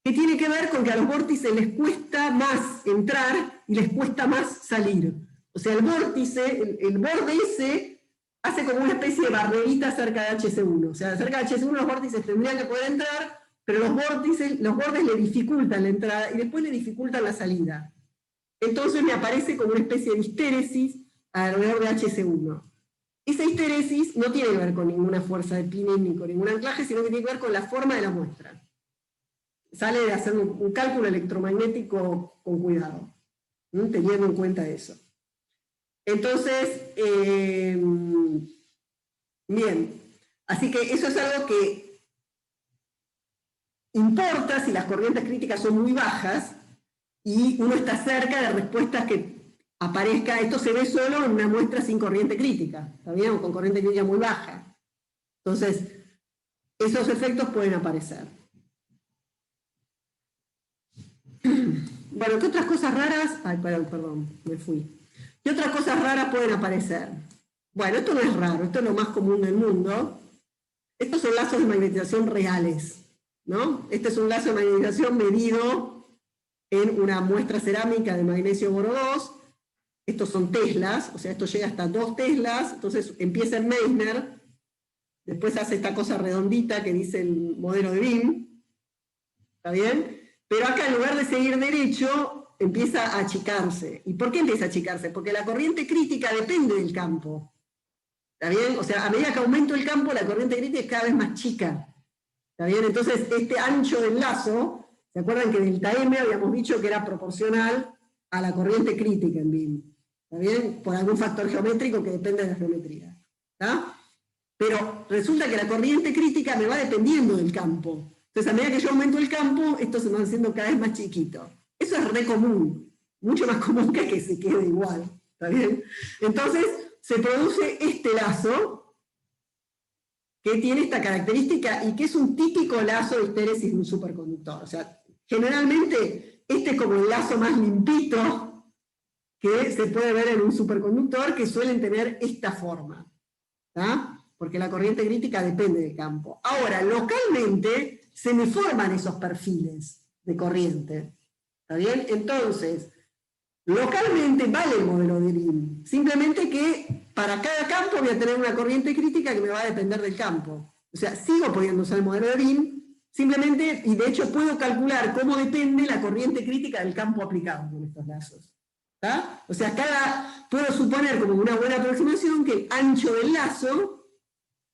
que tiene que ver con que a los vórtices les cuesta más entrar y les cuesta más salir. O sea, el vórtice, el borde ese, hace como una especie de barrerita cerca de HS1. O sea, cerca de HS1 los vórtices tendrían que poder entrar, pero los bordes le dificultan la entrada y después le dificultan la salida. Entonces me aparece como una especie de histéresis alrededor de HS1. Esa histéresis no tiene que ver con ninguna fuerza de pinning ni con ningún anclaje, sino que tiene que ver con la forma de la muestra. Sale de hacer un cálculo electromagnético con cuidado, teniendo en cuenta eso. Entonces, bien, así que eso es algo que importa si las corrientes críticas son muy bajas y uno está cerca de respuestas que aparezca. Esto se ve solo en una muestra sin corriente crítica, ¿está bien? O con corriente crítica muy baja. Entonces, esos efectos pueden aparecer. Bueno, ¿qué otras cosas raras? Ay, perdón, me fui. ¿Qué otras cosas raras pueden aparecer? Bueno, esto no es raro, esto es lo más común del mundo. Estos son lazos de magnetización reales, ¿no? Este es un lazo de magnetización medido en una muestra cerámica de magnesio boro 2. Estos son teslas, o sea, esto llega hasta 2 teslas, entonces empieza en Meissner, después hace esta cosa redondita que dice el modelo de BIM, ¿está bien? Pero acá en lugar de seguir derecho, empieza a achicarse. ¿Y por qué empieza a achicarse? Porque la corriente crítica depende del campo. ¿Está bien? O sea, a medida que aumento el campo, la corriente crítica es cada vez más chica. ¿Está bien? Entonces, este ancho del lazo, ¿se acuerdan que delta M habíamos dicho que era proporcional a la corriente crítica en BIM? ¿Está bien? Por algún factor geométrico que depende de la geometría. ¿Está? Pero resulta que la corriente crítica me va dependiendo del campo. Entonces, a medida que yo aumento el campo, esto se va haciendo cada vez más chiquito. Eso es re común, mucho más común que se quede igual. ¿Está bien? Entonces, se produce este lazo que tiene esta característica y que es un típico lazo de histéresis de un superconductor. O sea, generalmente este es como el lazo más limpito que se puede ver en un superconductor, que suelen tener esta forma. ¿Tá? Porque la corriente crítica depende del campo. Ahora, localmente se me forman esos perfiles de corriente. ¿Está bien? Entonces, localmente vale el modelo de BIM. Simplemente que para cada campo voy a tener una corriente crítica que me va a depender del campo. O sea, sigo pudiendo usar el modelo de BIM, simplemente, y de hecho puedo calcular cómo depende la corriente crítica del campo aplicado con estos lazos. ¿Tá? O sea, puedo suponer como una buena aproximación que el ancho del lazo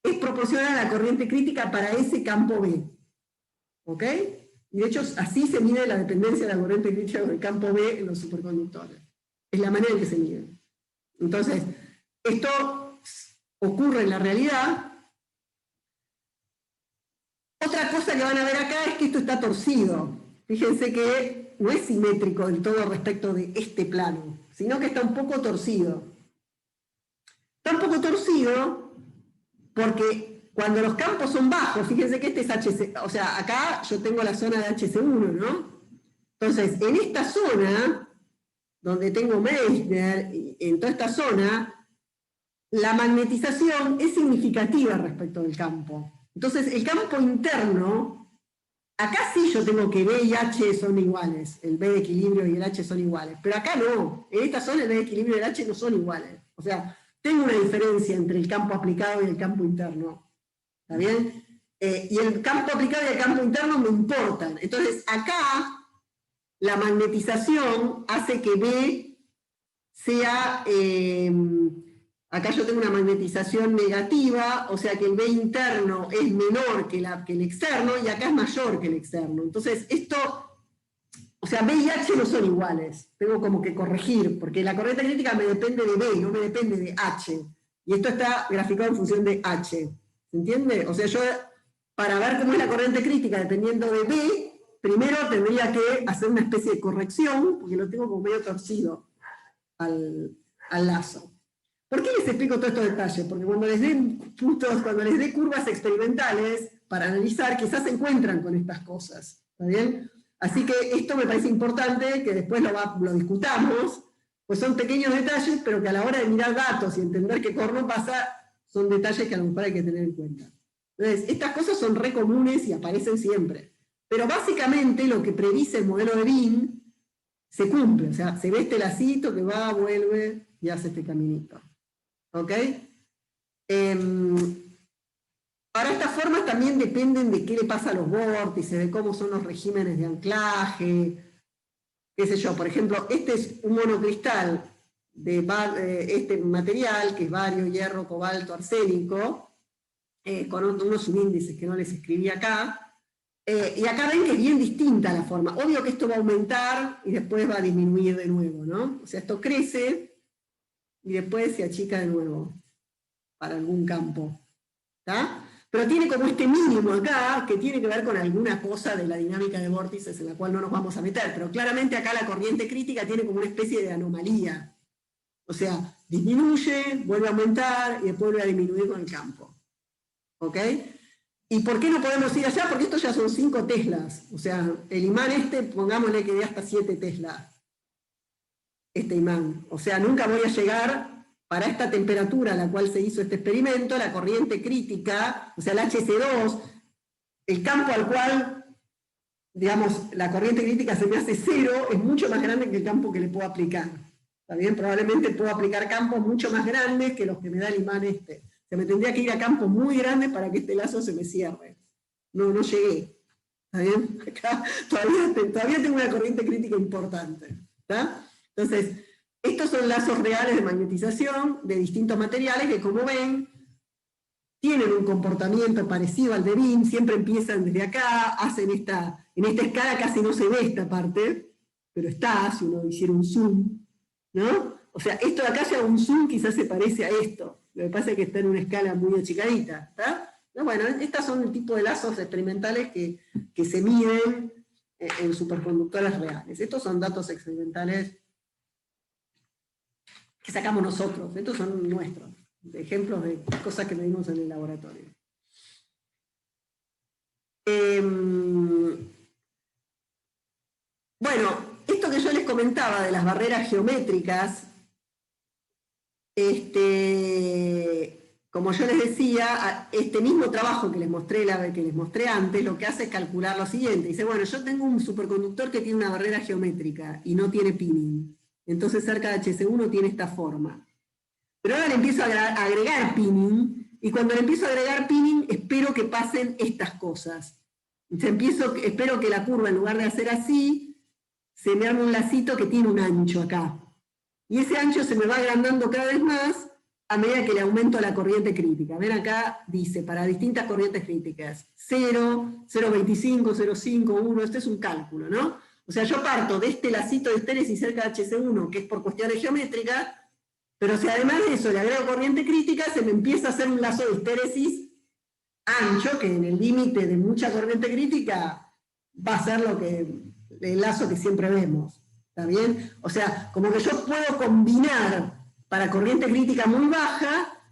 es proporcional a la corriente crítica para ese campo B. ¿Ok? Y de hecho, así se mide la dependencia de la corriente crítica del campo B en los superconductores. Es la manera en que se mide. Entonces, esto ocurre en la realidad. Otra cosa que van a ver acá es que esto está torcido. Fíjense que no es simétrico del todo respecto de este plano, sino que está un poco torcido. Está un poco torcido porque cuando los campos son bajos, fíjense que este es HC, o sea, acá yo tengo la zona de HC1, ¿no? Entonces, en esta zona, donde tengo Meissner, en toda esta zona, la magnetización es significativa respecto del campo. Entonces, el campo interno, acá sí yo tengo que B y H son iguales, el B de equilibrio y el H son iguales, pero acá no, en esta zona el B de equilibrio y el H no son iguales. O sea, tengo una diferencia entre el campo aplicado y el campo interno. ¿Está bien? Y el campo aplicado y el campo interno me importan. Entonces, acá la magnetización hace que B sea... acá yo tengo una magnetización negativa, o sea que el B interno es menor que el externo, y acá es mayor que el externo. Entonces, esto... O sea, B y H no son iguales. Tengo como que corregir, porque la corriente crítica me depende de B, no me depende de H. Y esto está graficado en función de H. ¿Se entiende? O sea, yo, para ver cómo es la corriente crítica dependiendo de B, primero tendría que hacer una especie de corrección, porque lo tengo como medio torcido al lazo. ¿Por qué les explico todos estos detalles? Porque cuando les dé curvas experimentales para analizar, quizás se encuentran con estas cosas. ¿Está bien? Así que esto me parece importante, que después lo discutamos, pues son pequeños detalles, pero que a la hora de mirar datos y entender qué corno pasa, son detalles que a lo mejor hay que tener en cuenta. Entonces, estas cosas son re comunes y aparecen siempre. Pero básicamente lo que predice el modelo de BIM se cumple. O sea, se ve este lacito que va, vuelve y hace este caminito. ¿Ok? Ahora, estas formas también dependen de qué le pasa a los vórtices, de cómo son los regímenes de anclaje, qué sé yo. Por ejemplo, este es un monocristal de este material, que es bario, hierro, cobalto, arsénico, con unos subíndices que no les escribí acá, y acá ven que es bien distinta la forma. Obvio que esto va a aumentar y después va a disminuir de nuevo, ¿no? O sea, esto crece y después se achica de nuevo para algún campo. ¿Está? Pero tiene como este mínimo acá, que tiene que ver con alguna cosa de la dinámica de vórtices en la cual no nos vamos a meter, pero claramente acá la corriente crítica tiene como una especie de anomalía. O sea, disminuye, vuelve a aumentar y después vuelve a disminuir con el campo. ¿Ok? ¿Y por qué no podemos ir allá? Porque estos ya son 5 teslas. O sea, el imán pongámosle que dé hasta 7 teslas. Este imán. O sea, nunca voy a llegar, para esta temperatura a la cual se hizo este experimento, la corriente crítica, o sea, el HC2, el campo al cual, digamos, la corriente crítica se me hace 0, es mucho más grande que el campo que le puedo aplicar. ¿Está bien? Probablemente puedo aplicar campos mucho más grandes que los que me da el imán este. O sea, me tendría que ir a campos muy grandes para que este lazo se me cierre. No llegué. ¿Está bien? Acá todavía tengo una corriente crítica importante. ¿Está? Entonces, estos son lazos reales de magnetización de distintos materiales que, como ven, tienen un comportamiento parecido al de BIM, siempre empiezan desde acá, hacen en esta escala casi no se ve esta parte, pero está, si uno hiciera un zoom, ¿no? O sea, esto de acá, si hago un zoom, quizás se parece a esto. Lo que pasa es que está en una escala muy achicadita, ¿está? No, bueno, estas son el tipo de lazos experimentales que se miden en superconductores reales. Estos son datos experimentales que sacamos nosotros. Estos son nuestros, ejemplos de cosas que medimos en el laboratorio. Bueno, esto que yo les comentaba de las barreras geométricas, como yo les decía, este mismo trabajo que les mostré antes, lo que hace es calcular lo siguiente. Dice, bueno, yo tengo un superconductor que tiene una barrera geométrica y no tiene pinning. Entonces cerca de HC1 tiene esta forma. Pero ahora le empiezo a agregar pinning, y cuando le empiezo a agregar pinning, espero que pasen estas cosas. Espero que la curva, en lugar de hacer así, se me arme un lacito que tiene un ancho acá. Y ese ancho se me va agrandando cada vez más a medida que le aumento la corriente crítica. Ven acá, dice, para distintas corrientes críticas, 0, 0,25, 0,5, 1, este es un cálculo, ¿no? O sea, yo parto de este lacito de histéresis cerca de HC1, que es por cuestiones geométricas, pero si además de eso le agrego corriente crítica, se me empieza a hacer un lazo de histéresis ancho, que en el límite de mucha corriente crítica va a ser el lazo que siempre vemos. ¿Está bien? O sea, como que yo puedo combinar para corriente crítica muy baja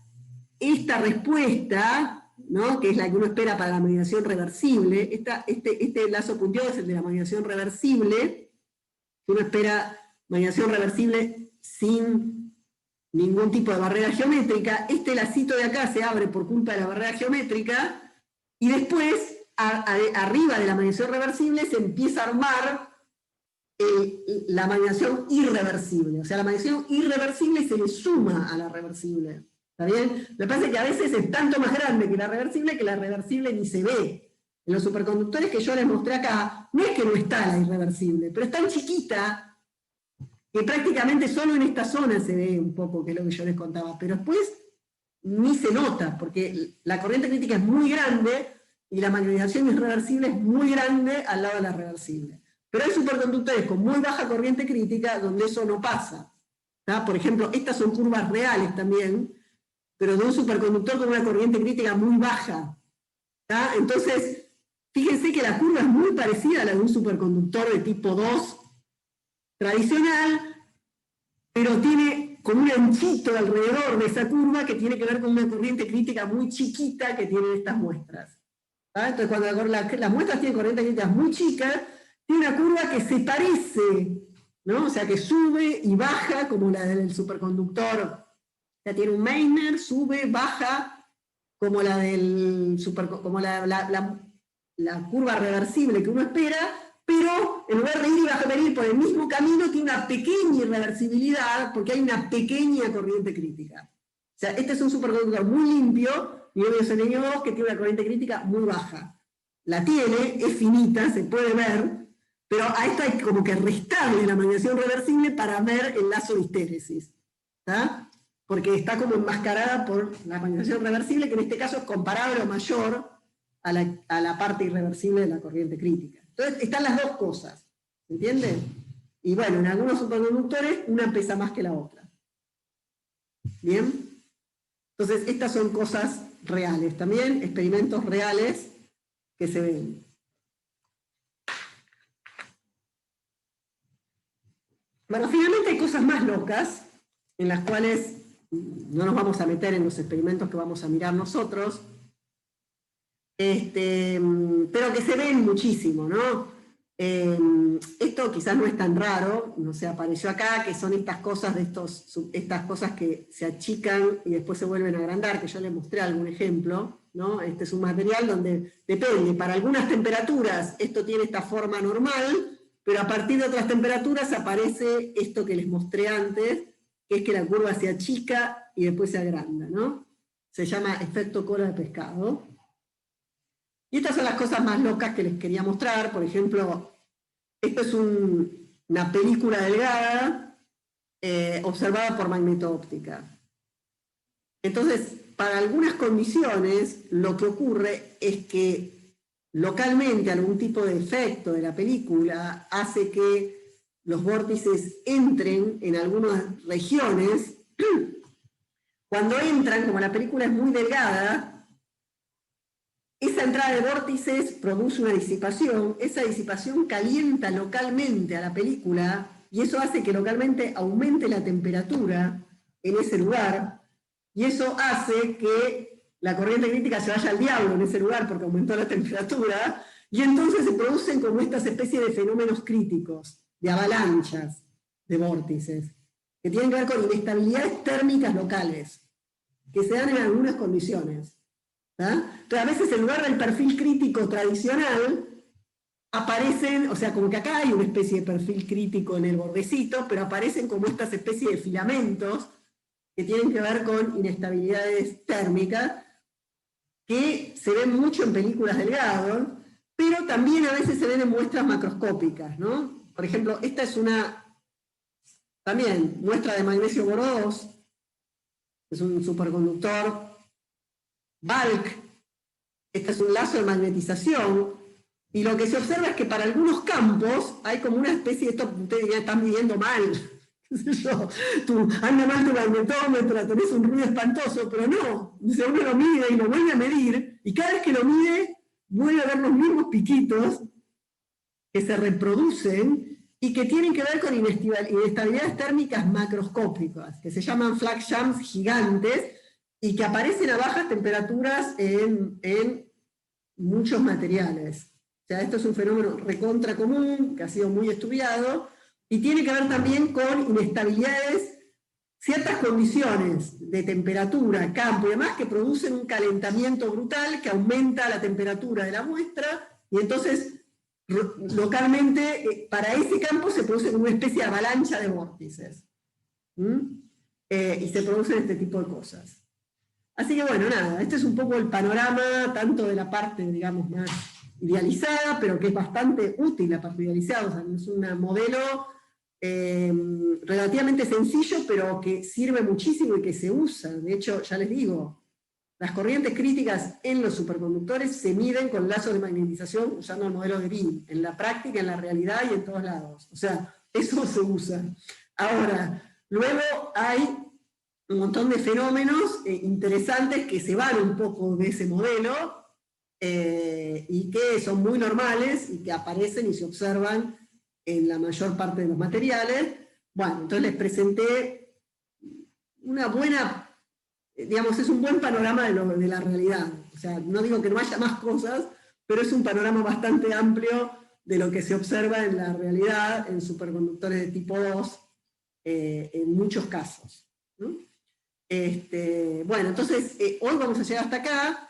esta respuesta, ¿no? Que es la que uno espera para la magnetización reversible. Este lazo punteado es el de la magnetización reversible, que uno espera magnetización reversible sin ningún tipo de barrera geométrica. Este lacito de acá se abre por culpa de la barrera geométrica, y después, arriba de la magnetización reversible, se empieza a armar la magnetización irreversible. O sea, la magnetización irreversible se le suma a la reversible. ¿Está bien? Lo que pasa es que a veces es tanto más grande que la reversible ni se ve. En los superconductores que yo les mostré acá, no es que no está la irreversible, pero es tan chiquita que prácticamente solo en esta zona se ve un poco, que es lo que yo les contaba. Pero después ni se nota, porque la corriente crítica es muy grande y la magnetización irreversible es muy grande al lado de la reversible. Pero hay superconductores con muy baja corriente crítica donde eso no pasa. ¿Tá? Por ejemplo, estas son curvas reales también, pero de un superconductor con una corriente crítica muy baja. ¿Tá? Entonces, fíjense que la curva es muy parecida a la de un superconductor de tipo 2 tradicional, pero tiene como un anchito alrededor de esa curva que tiene que ver con una corriente crítica muy chiquita que tienen estas muestras. ¿Tá? Entonces, cuando las muestras tienen corrientes críticas muy chicas, tiene una curva que se parece, ¿no? O sea, que sube y baja como la del superconductor. O sea, tiene un Meissner, sube, baja, como la del como la curva reversible que uno espera, pero en lugar de ir y venir por el mismo camino, tiene una pequeña irreversibilidad porque hay una pequeña corriente crítica. O sea, este es un superconductor muy limpio, nivel selenio 2, que tiene una corriente crítica muy baja. La tiene, es finita, se puede ver, pero a esto hay como que restarle la magnetización reversible para ver el lazo de histéresis. ¿Tá? Porque está como enmascarada por la magnetización reversible, que en este caso es comparable o mayor a la parte irreversible de la corriente crítica. Entonces están las dos cosas, ¿entienden? Y bueno, en algunos superconductores una pesa más que la otra. ¿Bien? Entonces estas son cosas reales, también experimentos reales que se ven. Bueno, finalmente hay cosas más locas, en las cuales no nos vamos a meter en los experimentos que vamos a mirar nosotros. pero que se ven muchísimo, ¿no? Esto quizás no es tan raro, no sé, apareció acá, que son estas cosas estas cosas que se achican y después se vuelven a agrandar, que yo les mostré algún ejemplo, ¿no? Este es un material donde depende, para algunas temperaturas esto tiene esta forma normal, pero a partir de otras temperaturas aparece esto que les mostré antes, que es que la curva se achica y después se agranda, ¿no? Se llama efecto cola de pescado. Y estas son las cosas más locas que les quería mostrar. Por ejemplo, esto es una película delgada observada por magnetoóptica. Entonces, para algunas condiciones, lo que ocurre es que localmente algún tipo de efecto de la película hace que los vórtices entren en algunas regiones. Cuando entran, como la película es muy delgada, esa entrada de vórtices produce una disipación, esa disipación calienta localmente a la película y eso hace que localmente aumente la temperatura en ese lugar y eso hace que la corriente crítica se vaya al diablo en ese lugar porque aumentó la temperatura y entonces se producen como estas especies de fenómenos críticos, de avalanchas de vórtices, que tienen que ver con inestabilidades térmicas locales, que se dan en algunas condiciones. Entonces, a veces en lugar del perfil crítico tradicional, aparecen, o sea, como que acá hay una especie de perfil crítico en el bordecito, pero aparecen como estas especies de filamentos que tienen que ver con inestabilidades térmicas, que se ven mucho en películas delgadas, pero también a veces se ven en muestras macroscópicas, ¿no? Por ejemplo, esta es una, también, muestra de magnesio boro 2, es un superconductor bulk, este es un lazo de magnetización, y lo que se observa es que para algunos campos hay como una especie de, esto ustedes ya están midiendo mal, anda mal tu magnetómetro, tenés un ruido espantoso, pero no, uno lo mide y lo vuelve a medir, y cada vez que lo mide, vuelve a ver los mismos piquitos que se reproducen y que tienen que ver con inestabilidades térmicas macroscópicas, que se llaman flux jumps gigantes, y que aparecen a bajas temperaturas en muchos materiales. O sea, esto es un fenómeno recontra común, que ha sido muy estudiado, y tiene que ver también con inestabilidades, ciertas condiciones de temperatura, campo y demás, que producen un calentamiento brutal que aumenta la temperatura de la muestra, y entonces localmente para ese campo se produce una especie de avalancha de vórtices. Y se producen este tipo de cosas. Así que bueno, nada, este es un poco el panorama, tanto de la parte, digamos, más idealizada, pero que es bastante útil la parte idealizada, o sea, es un modelo relativamente sencillo, pero que sirve muchísimo y que se usa. De hecho, ya les digo, las corrientes críticas en los superconductores se miden con lazos de magnetización usando el modelo de Wien, en la práctica, en la realidad y en todos lados. O sea, eso se usa. Ahora, luego hay un montón de fenómenos interesantes que se van un poco de ese modelo y que son muy normales y que aparecen y se observan en la mayor parte de los materiales. Bueno, entonces les presenté una buena, digamos, es un buen panorama de la realidad. O sea, no digo que no haya más cosas, pero es un panorama bastante amplio de lo que se observa en la realidad en superconductores de tipo 2 en muchos casos, ¿no? Bueno, entonces hoy vamos a llegar hasta acá,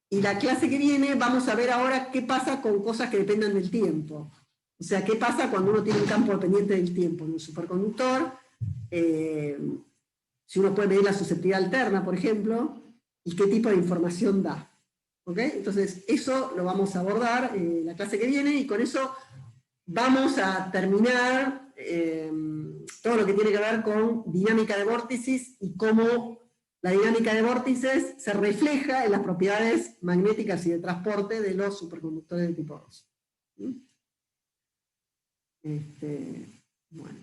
y la clase que viene vamos a ver ahora qué pasa con cosas que dependan del tiempo. O sea, qué pasa cuando uno tiene un campo dependiente del tiempo en un superconductor, si uno puede medir la susceptibilidad alterna, por ejemplo, y qué tipo de información da. ¿Ok? Entonces, eso lo vamos a abordar la clase que viene, y con eso vamos a terminar todo lo que tiene que ver con dinámica de vórtices y cómo la dinámica de vórtices se refleja en las propiedades magnéticas y de transporte de los superconductores de tipo 2. Bueno.